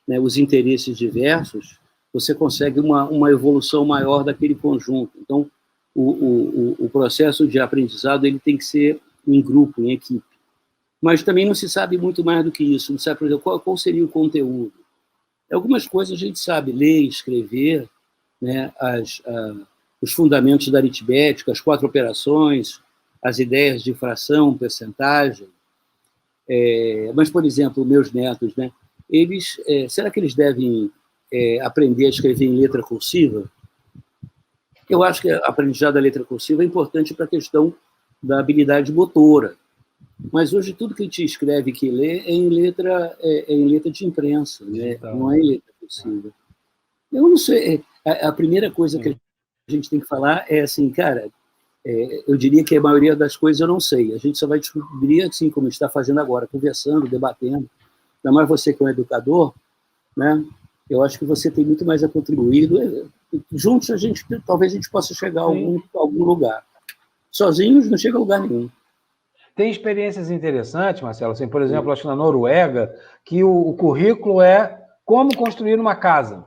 né, os interesses diversos, você consegue uma evolução maior daquele conjunto. Então, o processo de aprendizado ele tem que ser em grupo, em equipe. Mas também não se sabe muito mais do que isso. Não sabe, por exemplo, qual seria o conteúdo. Algumas coisas a gente sabe, ler, escrever, né, os fundamentos da aritmética, as 4 operações, as ideias de fração, percentagem. Mas, por exemplo, meus netos, né, será que eles devem aprender a escrever em letra cursiva? Eu acho que a aprendizado da letra cursiva é importante para a questão da habilidade motora. Mas hoje tudo que a gente escreve, que lê, é em letra de imprensa, né? Não é em letra cursiva. Eu não sei. A primeira coisa que a gente tem que falar é assim, cara, eu diria que a maioria das coisas eu não sei. A gente só vai descobrir, assim, como está fazendo agora, conversando, debatendo. Ainda mais você que é um educador, né? Eu acho que você tem muito mais a contribuir. Juntos, talvez a gente possa chegar a algum lugar. Sozinhos, não chega a lugar nenhum. Tem experiências interessantes, Marcelo, assim, por exemplo, acho que na Noruega, que o currículo é como construir uma casa.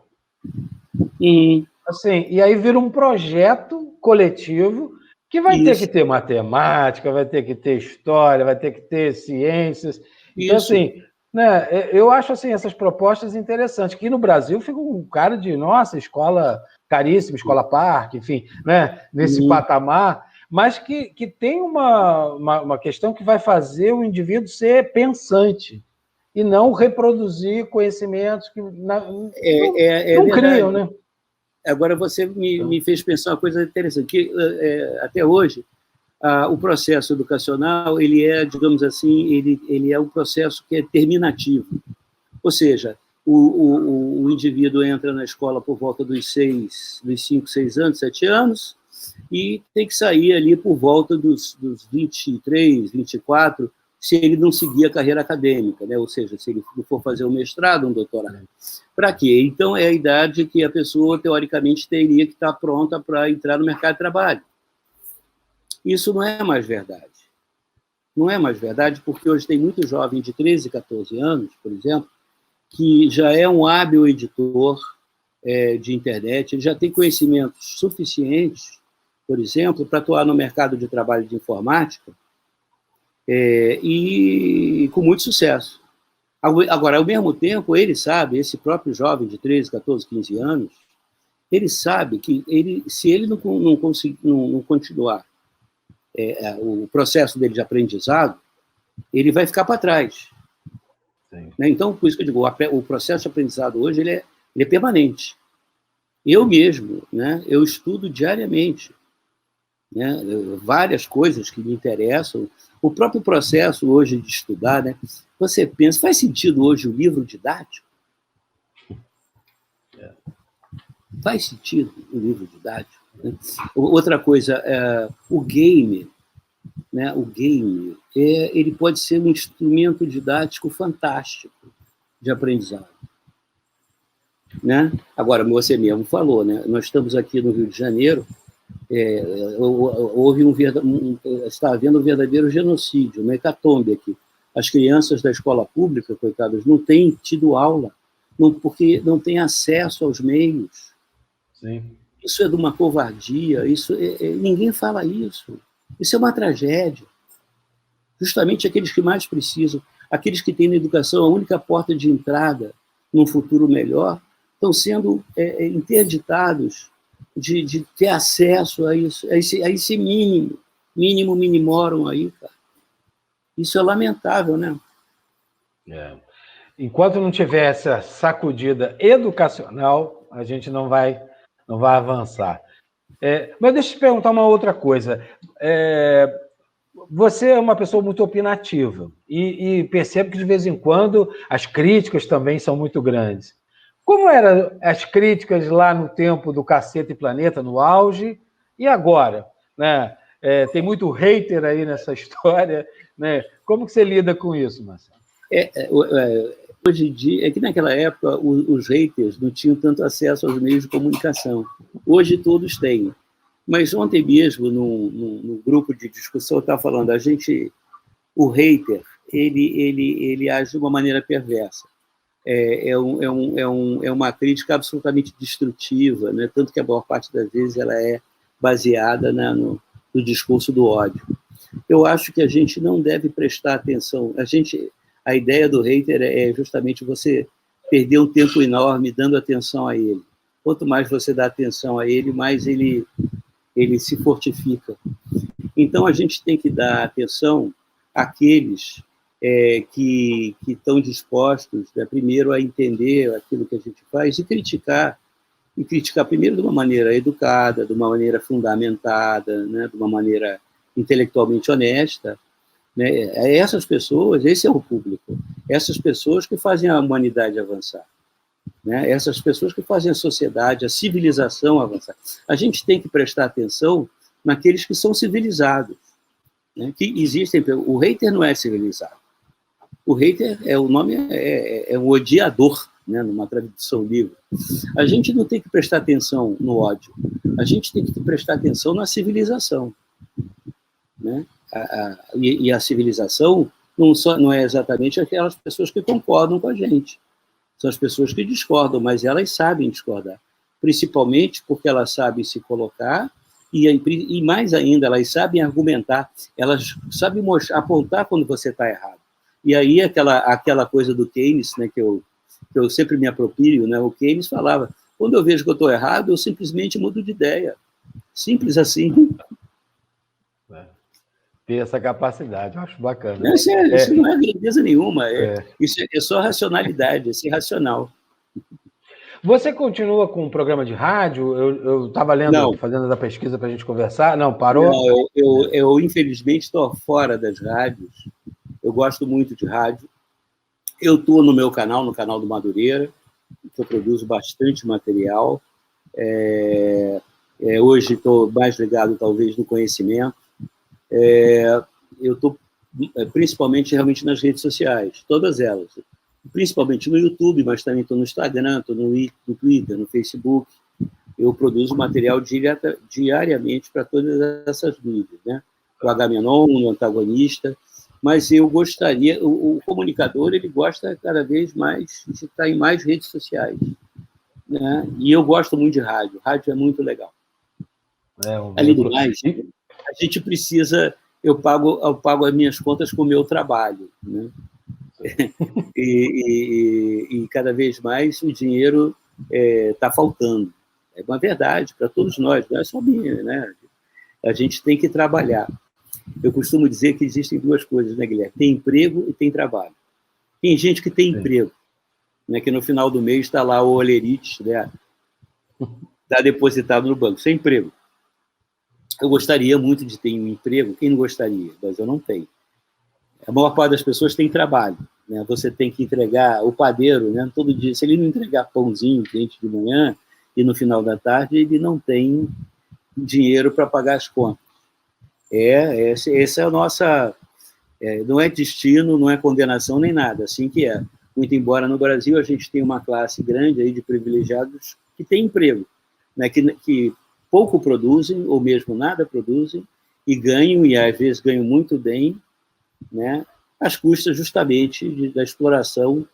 Assim, e aí vira um projeto coletivo que vai ter que ter matemática, vai ter que ter história, vai ter que ter ciências. Então, assim, né, eu acho assim, essas propostas interessantes, que no Brasil fica um cara de, nossa, escola caríssima, escola parque, enfim, né, nesse patamar, mas que tem uma questão que vai fazer o indivíduo ser pensante e não reproduzir conhecimentos que não criam, né? Agora você me fez pensar uma coisa interessante, que até hoje o processo educacional ele é, digamos assim, ele é um processo que é terminativo, ou seja, o indivíduo entra na escola por volta dos 5, 6 anos, 7 anos, e tem que sair ali por volta dos 23, 24, se ele não seguir a carreira acadêmica, né? Ou seja, se ele for fazer um mestrado, um doutorado. Para quê? Então, é a idade que a pessoa, teoricamente, teria que estar pronta para entrar no mercado de trabalho. Isso não é mais verdade. Não é mais verdade, porque hoje tem muito jovem de 13, 14 anos, por exemplo, que já é um hábil editor de internet, ele já tem conhecimentos suficientes, por exemplo, para atuar no mercado de trabalho de informática, e com muito sucesso. Agora, ao mesmo tempo, ele sabe, esse próprio jovem de 13, 14, 15 anos, ele sabe que se ele não continuar o processo dele de aprendizado, ele vai ficar para trás. Né? Então, por isso que eu digo, o processo de aprendizado hoje ele é permanente. Eu mesmo, né, eu estudo diariamente, né, várias coisas que me interessam. O próprio processo hoje de estudar, né, você pensa, faz sentido hoje o livro didático? Faz sentido o livro didático? Né? Outra coisa, o game, né, ele pode ser um instrumento didático fantástico de aprendizado. Né? Agora, você mesmo falou, né, nós estamos aqui no Rio de Janeiro, está havendo um verdadeiro genocídio, uma hecatombe aqui. As crianças da escola pública, coitadas, não têm tido aula, porque não têm acesso aos meios. Sim. Isso é de uma covardia, ninguém fala isso. Isso é uma tragédia. Justamente aqueles que mais precisam, aqueles que têm na educação a única porta de entrada num futuro melhor, estão sendo interditados de ter acesso a isso, a esse mínimo minimorum aí, cara. Isso é lamentável, né? Enquanto não tiver essa sacudida educacional, a gente não vai avançar. Mas deixa eu te perguntar uma outra coisa. Você é uma pessoa muito opinativa e percebo que, de vez em quando, as críticas também são muito grandes. Como eram as críticas lá no tempo do Cacete e Planeta, no auge, e agora? Né? Tem muito hater aí nessa história. Né? Como que você lida com isso, Marcelo? Hoje em dia, que naquela época os haters não tinham tanto acesso aos meios de comunicação. Hoje todos têm. Mas ontem mesmo, num grupo de discussão, eu estava falando, o hater, ele age de uma maneira perversa. É uma crítica absolutamente destrutiva, né? Tanto que a maior parte das vezes ela é baseada no discurso do ódio. Eu acho que a gente não deve prestar atenção. A ideia do hater é justamente você perder um tempo enorme dando atenção a ele. Quanto mais você dá atenção a ele, mais ele se fortifica. Então, a gente tem que dar atenção àqueles que estão dispostos, né, primeiro, a entender aquilo que a gente faz e criticar primeiro de uma maneira educada, de uma maneira fundamentada, né, de uma maneira intelectualmente honesta. Né? Essas pessoas, esse é o público, essas pessoas que fazem a humanidade avançar. Né? Essas pessoas que fazem a sociedade, a civilização avançar. A gente tem que prestar atenção naqueles que são civilizados, né? Que existem. O hater não é civilizado. O hater é um odiador, né? Numa tradução livre. A gente não tem que prestar atenção no ódio. A gente tem que prestar atenção na civilização, né? E a civilização não é exatamente aquelas pessoas que concordam com a gente. São as pessoas que discordam, mas elas sabem discordar. Principalmente porque elas sabem se colocar e mais ainda, elas sabem argumentar, elas sabem apontar quando você está errado. E aí aquela coisa do Keynes, né, que eu sempre me aproprio, né, o Keynes falava, quando eu vejo que eu estou errado, eu simplesmente mudo de ideia. Simples assim. Ter essa capacidade, eu acho bacana. Isso não é grandeza nenhuma, isso é só racionalidade, é ser racional. Você continua com um programa de rádio? Eu estava lendo, fazendo a pesquisa para a gente conversar. Não, parou? Não, eu infelizmente estou fora das rádios. Eu gosto muito de rádio. Eu estou no meu canal, no canal do Madureira, que eu produzo bastante material. Hoje estou mais ligado, talvez, no conhecimento. Eu estou principalmente realmente nas redes sociais, todas elas. Principalmente no YouTube, mas também estou no Instagram, estou no Twitter, no Facebook. Eu produzo material diariamente para todas essas mídias, né? O Agamenon, o Antagonista. mas eu gostaria, o comunicador, ele gosta cada vez mais de estar em mais redes sociais, né? E eu gosto muito de rádio. Rádio é muito legal. Além do mais, a gente precisa... Eu pago as minhas contas com o meu trabalho, né? E cada vez mais o dinheiro está faltando. É uma verdade para todos nós, não é só minha, né? A gente tem que trabalhar. Eu costumo dizer que existem duas coisas, né, Guilherme? Tem emprego e tem trabalho. Tem gente que tem emprego, né, que no final do mês está lá o olerite, né, está depositado no banco, sem emprego. Eu gostaria muito de ter um emprego, quem não gostaria? Mas eu não tenho. A maior parte das pessoas tem trabalho, né? Você tem que entregar o padeiro, né, todo dia. Se ele não entregar pãozinho quente de manhã e no final da tarde, ele não tem dinheiro para pagar as contas. Essa é a nossa... não é destino, não é condenação nem nada, assim que é. Muito embora no Brasil a gente tenha uma classe grande aí de privilegiados que tem emprego, né, que pouco produzem, ou mesmo nada produzem, e ganham, e às vezes ganham muito bem, né, às custas justamente da exploração,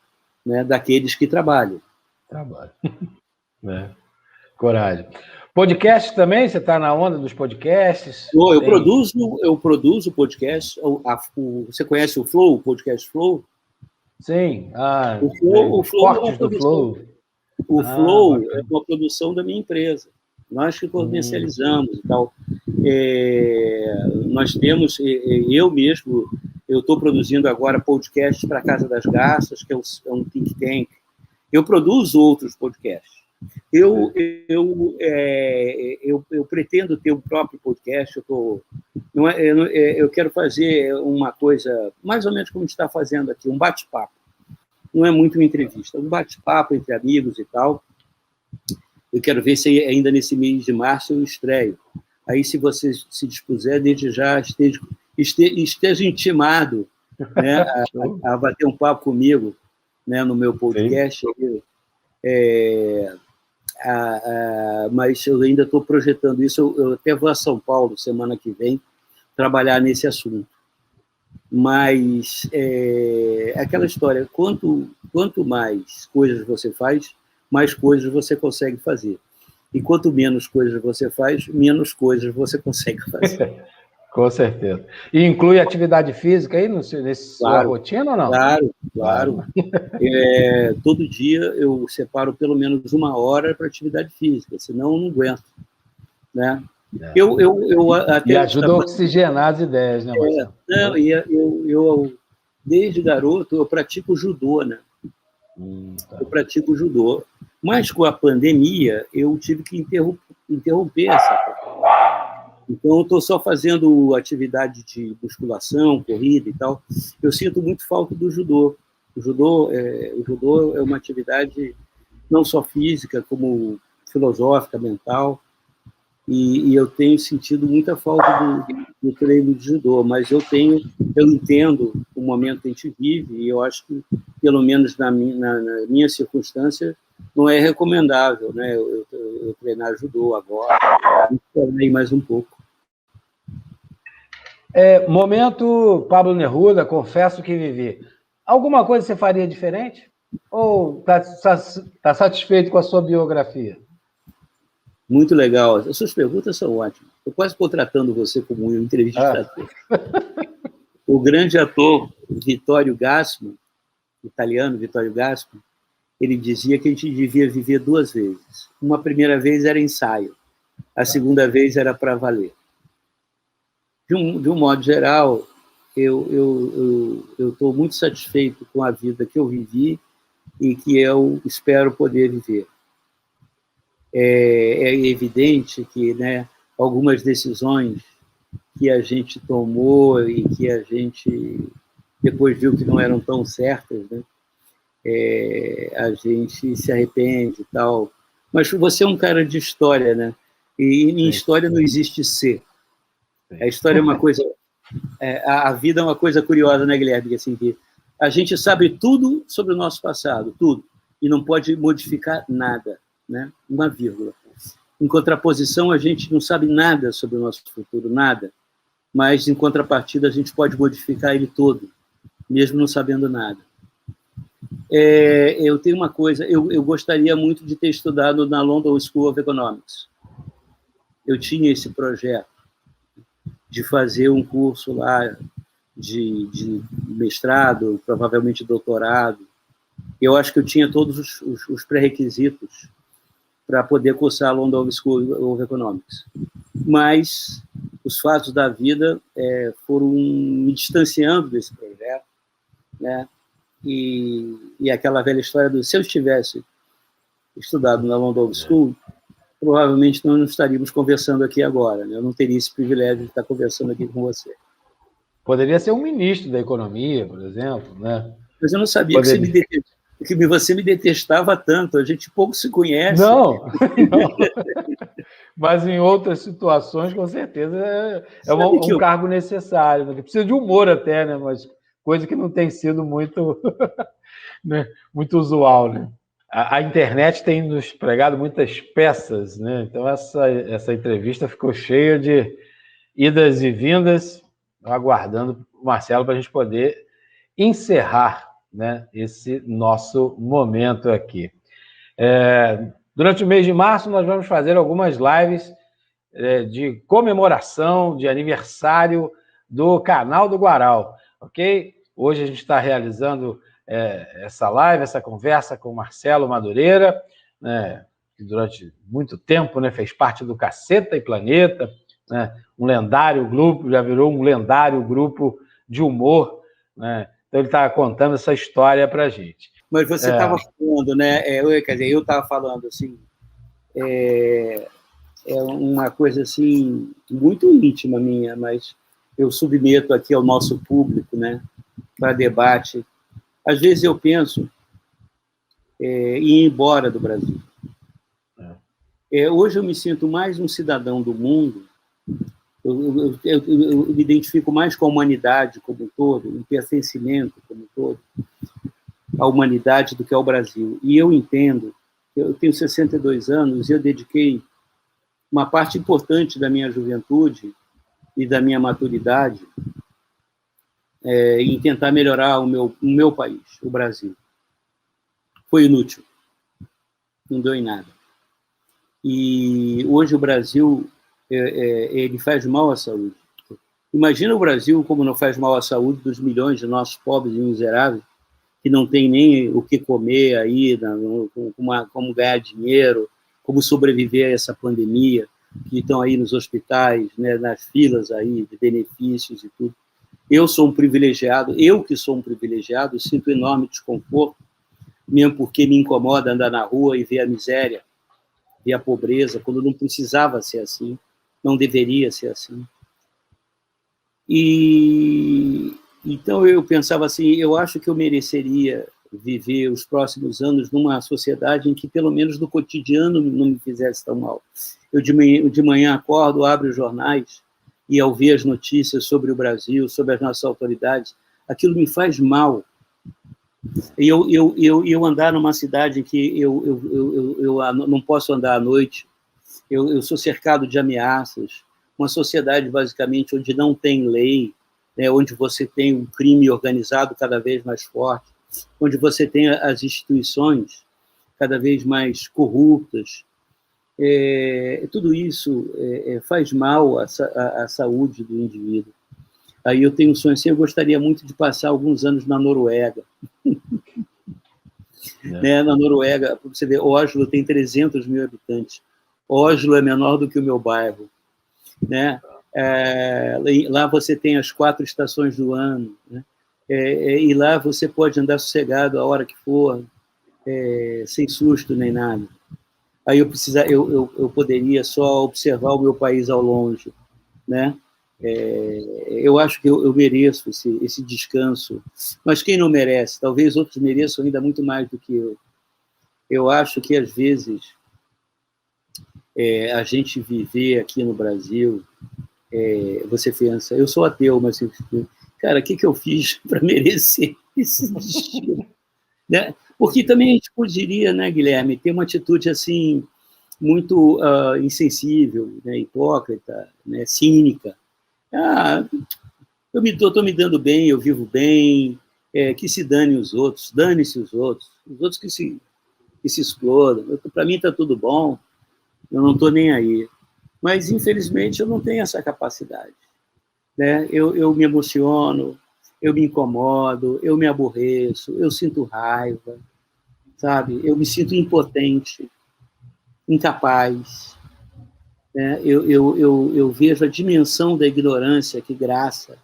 né, daqueles que trabalham. Trabalho. Coragem. Podcast também? Você está na onda dos podcasts? Eu produzo podcast. Você conhece o Flow, o podcast Flow? Sim. O Flow do Flow. O Flow é uma produção da minha empresa. Nós que comercializamos e tal. Nós temos, eu mesmo, eu estou produzindo agora podcast para a Casa das Garças, que é um think tank. Eu produzo outros podcasts. Eu pretendo ter o próprio podcast. Eu quero fazer uma coisa mais ou menos como a gente está fazendo aqui, um bate-papo. Não é muito uma entrevista, um bate-papo entre amigos e tal. Eu quero ver se ainda nesse mês de março eu estreio. Aí, se você se dispuser, desde já esteja intimado, né, a bater um papo comigo, né, no meu podcast. Mas eu ainda estou projetando isso. Eu até vou a São Paulo semana que vem trabalhar nesse assunto. Mas aquela história, quanto mais coisas você faz, mais coisas você consegue fazer. E quanto menos coisas você faz, menos coisas você consegue fazer. Com certeza. E inclui atividade física aí nessa sua rotina ou não? Claro. Todo dia eu separo pelo menos 1 hora para atividade física, senão eu não aguento, né? E ajuda a oxigenar as ideias, né, Marcelo? Eu desde garoto, eu pratico judô, né? Eu pratico judô. Mas com a pandemia, eu tive que interromper essa prática. Então, eu estou só fazendo atividade de musculação, corrida e tal. Eu sinto muito falta do judô. O judô é uma atividade não só física, como filosófica, mental. E eu tenho sentido muita falta do treino de judô, mas eu entendo o momento que a gente vive, e eu acho que, pelo menos na minha circunstância, não é recomendável, né, eu treinar judô agora, e mais um pouco. Momento Pablo Neruda, confesso que vivi. Alguma coisa você faria diferente? Ou está satisfeito com a sua biografia? Muito legal. As suas perguntas são ótimas. Estou quase contratando você como um entrevistador. O grande ator Vittorio Gassman, italiano Vittorio Gassman, ele dizia que a gente devia viver 2 vezes. Uma primeira vez era ensaio, a segunda vez era para valer. De um modo geral, eu estou muito satisfeito com a vida que eu vivi e que eu espero poder viver. É evidente que, né, algumas decisões que a gente tomou e que a gente depois viu que não eram tão certas, né, a gente se arrepende e tal. Mas você é um cara de história, né? E em história não existe ser. A história é uma coisa... a vida é uma coisa curiosa, né, Guilherme? Assim, que a gente sabe tudo sobre o nosso passado, tudo, e não pode modificar nada. Né? 1 vírgula. Em contraposição, a gente não sabe nada sobre o nosso futuro, nada. mas, em contrapartida, a gente pode modificar ele todo, mesmo não sabendo nada. Eu tenho uma coisa, eu gostaria muito de ter estudado na London School of Economics. Eu tinha esse projeto de fazer um curso lá de mestrado, provavelmente doutorado. Eu acho que eu tinha todos os pré-requisitos para poder cursar a London School of Economics. Mas os fatos da vida foram me distanciando desse projeto, né? E aquela velha história do se eu tivesse estudado na London School, provavelmente não estaríamos conversando aqui agora, né? Eu não teria esse privilégio de estar conversando aqui com você. Poderia ser um ministro da Economia, por exemplo, né? Mas eu não sabia que você me detestava tanto, a gente pouco se conhece. Não, não. Mas em outras situações, com certeza, é um cargo necessário, né? Precisa de humor até, né? Mas coisa que não tem sido muito, né? Muito usual, né? A internet tem nos pregado muitas peças, né? Então essa entrevista ficou cheia de idas e vindas, aguardando o Marcelo para a gente poder encerrar, né, esse nosso momento aqui. Durante o mês de março, nós vamos fazer algumas lives de comemoração, de aniversário do canal do Guaral, ok? Hoje a gente está realizando essa live, essa conversa com o Marcelo Madureira, né, que durante muito tempo, né, fez parte do Caceta e Planeta, né, um lendário grupo, já virou um lendário grupo de humor, né? Então ele está contando essa história para a gente. Mas você estava falando, né? Quer dizer, eu estava falando assim, é uma coisa assim muito íntima minha, mas eu submeto aqui ao nosso público, né, para debate. Às vezes eu penso em ir embora do Brasil. Hoje eu me sinto mais um cidadão do mundo. Eu me identifico mais com a humanidade como um todo, um pertencimento como um todo, à humanidade do que ao Brasil. E eu entendo, eu tenho 62 anos e eu dediquei uma parte importante da minha juventude e da minha maturidade em tentar melhorar o meu país, o Brasil. Foi inútil. Não deu em nada. E hoje o Brasil ele faz mal à saúde. Imagina o Brasil como não faz mal à saúde dos milhões de nossos pobres e miseráveis que não tem nem o que comer aí, como ganhar dinheiro, como sobreviver a essa pandemia, que estão aí nos hospitais, né, nas filas aí de benefícios e tudo. Eu sou um privilegiado, eu que sou um privilegiado, sinto enorme desconforto, mesmo porque me incomoda andar na rua e ver a miséria, ver a pobreza, quando não precisava ser assim, não deveria ser assim. E então eu pensava assim, eu acho que eu mereceria viver os próximos anos numa sociedade em que pelo menos no cotidiano não me fizesse tão mal. Eu de manhã acordo, abro os jornais e ao ver as notícias sobre o Brasil, sobre as nossas autoridades, aquilo me faz mal. E eu andar numa cidade em que eu não posso andar à noite, eu sou cercado de ameaças, uma sociedade basicamente onde não tem lei, né, onde você tem um crime organizado cada vez mais forte, onde você tem as instituições cada vez mais corruptas. Tudo isso faz mal à saúde do indivíduo. Aí eu tenho um sonho assim, eu gostaria muito de passar alguns anos na Noruega. Né, na Noruega, para você ver, Oslo tem 300 mil habitantes. Oslo é menor do que o meu bairro. Né? Lá você tem as 4 estações do ano, né? E lá você pode andar sossegado a hora que for, sem susto nem nada. Aí eu poderia só observar o meu país ao longe, né? Eu acho que eu mereço esse descanso, mas quem não merece? Talvez outros mereçam ainda muito mais do que eu. Eu acho que às vezes a gente viver aqui no Brasil, você pensa, eu sou ateu, mas cara, o que eu fiz para merecer esse destino? Né? Porque também a gente poderia, né, Guilherme, ter uma atitude assim muito insensível, né, hipócrita, né, cínica, Ah, eu estou me dando bem, eu vivo bem, que se dane os outros, dane-se os outros que se explodam. Para mim está tudo bom, eu não estou nem aí. Mas, infelizmente, eu não tenho essa capacidade. Né? Eu me emociono, eu me incomodo, eu me aborreço, eu sinto raiva, sabe? Eu me sinto impotente, incapaz. Né? Eu vejo a dimensão da ignorância que graça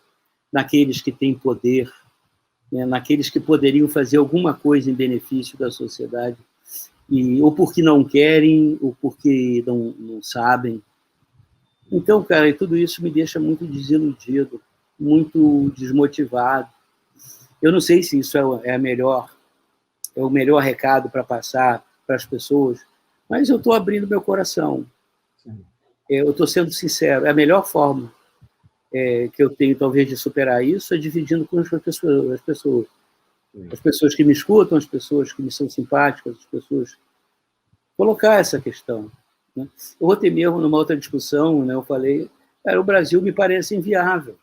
naqueles que têm poder, né? Naqueles que poderiam fazer alguma coisa em benefício da sociedade, ou porque não querem, ou porque não sabem. Então, cara, tudo isso me deixa muito desiludido, muito desmotivado. Eu não sei se isso é o melhor recado para passar para as pessoas, mas eu estou abrindo meu coração. Eu estou sendo sincero. É a melhor forma que eu tenho, talvez, de superar isso é dividindo com as pessoas. As pessoas que me escutam, as pessoas que me são simpáticas, as pessoas... Colocar essa questão. Né? Ontem mesmo, numa outra discussão, né, eu falei, o Brasil me parece inviável.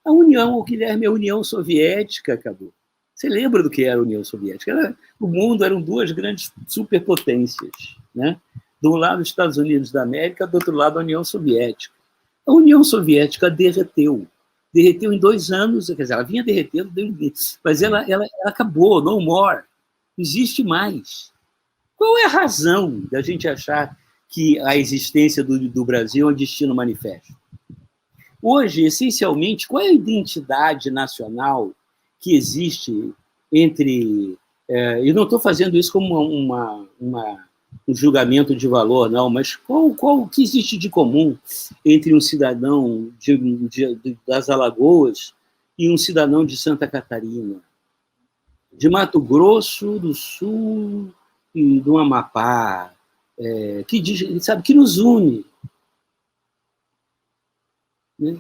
A União, Guilherme, a União Soviética acabou. Você lembra do que era a União Soviética? O mundo eram duas grandes superpotências. Né? De um lado, os Estados Unidos da América, do outro lado, a União Soviética. A União Soviética derreteu. Derreteu em 2 anos, quer dizer, ela vinha derretendo, mas ela acabou, no more. Não existe mais. Qual é a razão da gente achar que a existência do Brasil é um destino manifesto? Hoje, essencialmente, qual é a identidade nacional que existe entre... e não estou fazendo isso como um julgamento de valor, não, mas qual o que existe de comum entre um cidadão das Alagoas e um cidadão de Santa Catarina, de Mato Grosso do Sul e do Amapá, que nos une? Né?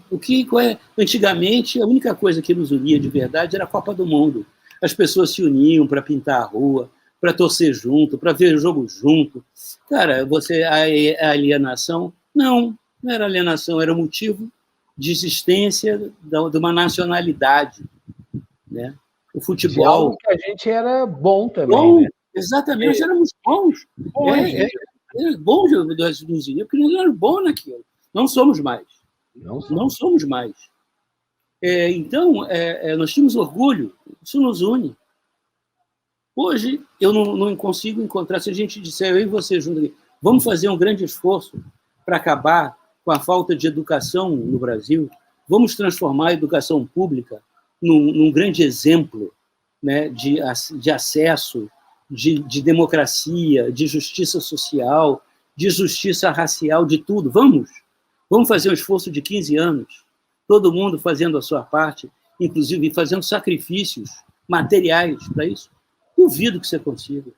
Antigamente, a única coisa que nos unia de verdade era a Copa do Mundo. As pessoas se uniam para pintar a rua, para torcer junto, para ver o jogo junto. Cara, a alienação? Não era alienação, era motivo de existência de uma nacionalidade. Né? O futebol... De algo que a gente era bom também. Bom, né? Exatamente, nós éramos bons. Bons nos uniam, porque nós éramos bons naquilo. Não somos mais. Não somos mais. Então, nós tínhamos orgulho, isso nos une. Hoje, eu não consigo encontrar, se a gente disser, eu e você junto, vamos fazer um grande esforço para acabar com a falta de educação no Brasil, vamos transformar a educação pública num grande exemplo, né, de acesso, de democracia, de justiça social, de justiça racial, de tudo. Vamos fazer um esforço de 15 anos, todo mundo fazendo a sua parte, inclusive fazendo sacrifícios materiais para isso. Duvido que você consiga.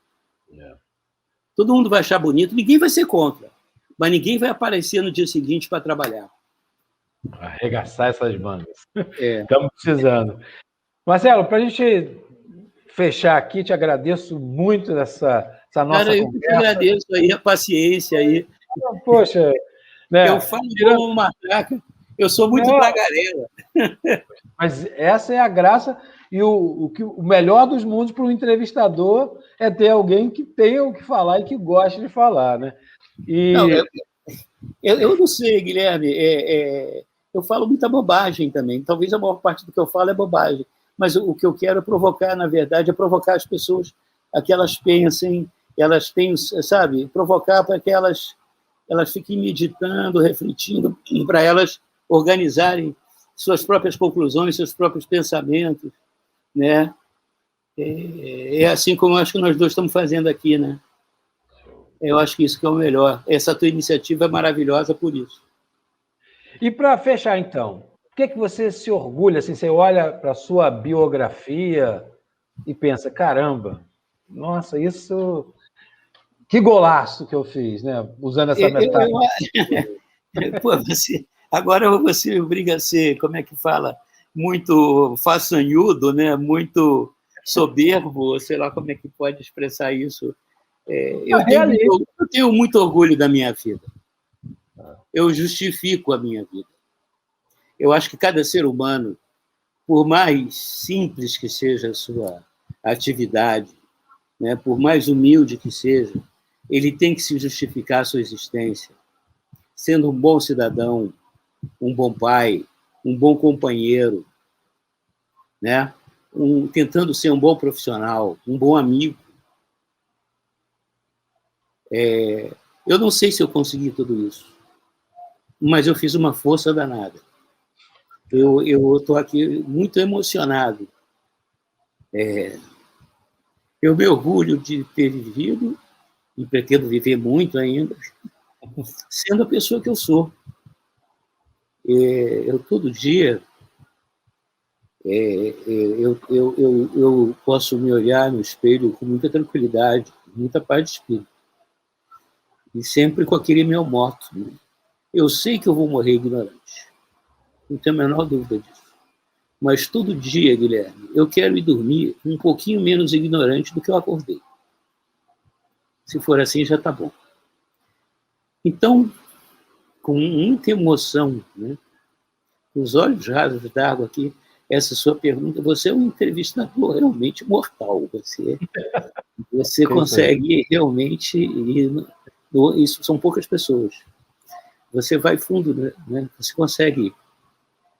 Todo mundo vai achar bonito, ninguém vai ser contra, mas ninguém vai aparecer no dia seguinte para trabalhar. Arregaçar essas mangas. Estamos precisando. Marcelo, para a gente fechar aqui, te agradeço muito essa nossa conversa. Eu te agradeço aí a paciência aí. Poxa, né? Eu falo como uma matraca, eu sou muito tagarela. Mas essa é a graça e o melhor dos mundos para um entrevistador é ter alguém que tenha o que falar e que goste de falar, né? Não, eu não sei, Guilherme, eu falo muita bobagem também. Talvez a maior parte do que eu falo é bobagem, mas o que eu quero provocar, na verdade, é provocar as pessoas a que elas pensem, elas tenham, sabe, provocar para que elas fiquem meditando, refletindo, para elas organizarem suas próprias conclusões, seus próprios pensamentos, né? É assim como eu acho que nós dois estamos fazendo aqui, né? Eu acho que isso que é o melhor. Essa tua iniciativa é maravilhosa por isso. E para fechar, então, o que você se orgulha? Assim, você olha para a sua biografia e pensa, caramba, nossa, isso... Que golaço que eu fiz, né? Usando essa metáfora. Agora você obriga a ser, como é que fala? Muito façanhudo, né? Muito soberbo, sei lá como é que pode expressar isso. Eu tenho muito orgulho da minha vida. Eu justifico a minha vida. Eu acho que cada ser humano, por mais simples que seja a sua atividade, né, por mais humilde que seja, ele tem que se justificar a sua existência, sendo um bom cidadão, um bom pai, um bom companheiro, né? Tentando ser um bom profissional, um bom amigo. Eu não sei se eu consegui tudo isso, mas eu fiz uma força danada. Eu estou aqui muito emocionado. Eu me orgulho de ter vivido, e pretendo viver muito ainda, sendo a pessoa que eu sou. Eu, todo dia, eu posso me olhar no espelho com muita tranquilidade, muita paz de espírito. E sempre com aquele meu moto. Né? Eu sei que eu vou morrer ignorante. Não tenho a menor dúvida disso. Mas todo dia, Guilherme, eu quero ir dormir um pouquinho menos ignorante do que eu acordei. Se for assim, já está bom. Então, com muita emoção, né? Os olhos rasos d'água aqui, essa sua pergunta, você é um entrevistador realmente mortal. Você consegue realmente ir... Isso são poucas pessoas. Você vai fundo, né? Você consegue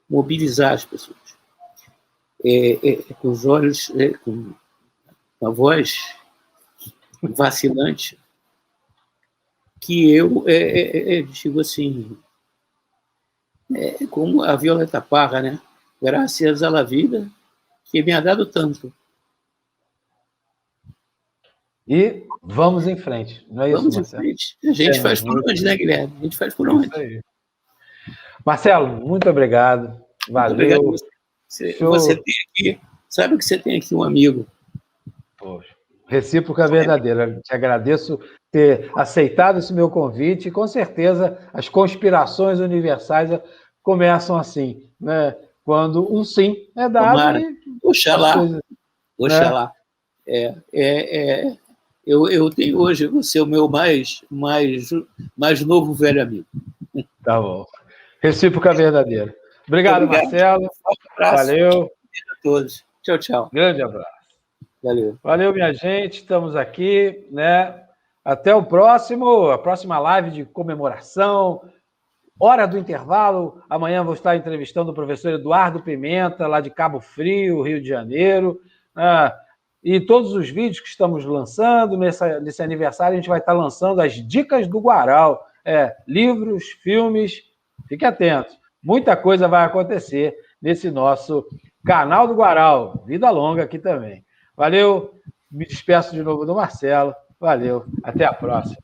mobilizar as pessoas. Com os olhos, com a voz vacilante, que eu digo assim, como a Violeta Parra, né? Graças à vida que me ha dado tanto. E vamos em frente, não é isso, Vamos Marcelo? Em frente. A gente faz por onde, né, Guilherme? A gente faz por onde. Marcelo, muito obrigado. Valeu. Muito obrigado. Você tem aqui, sabe que você tem aqui um amigo. Poxa, recíproca verdadeira. Te agradeço ter aceitado esse meu convite e, com certeza, as conspirações universais começam assim, né? Quando um sim é dado. Tomara. Oxalá. Oxalá. Né? Eu tenho hoje você é o meu mais novo velho amigo. Tá bom. Recíproca verdadeira. Obrigado, Marcelo. Um abraço. Valeu. A todos. Tchau, tchau. Grande abraço. Valeu. Valeu, minha gente. Estamos aqui, né? Até a próxima live de comemoração. Hora do intervalo. Amanhã vou estar entrevistando o professor Eduardo Pimenta, lá de Cabo Frio, Rio de Janeiro. E todos os vídeos que estamos lançando nesse aniversário, a gente vai estar lançando as dicas do Guaral. Livros, filmes, fique atento. Muita coisa vai acontecer nesse nosso canal do Guaral. Vida longa aqui também. Valeu, me despeço de novo do Marcelo. Valeu, até a próxima.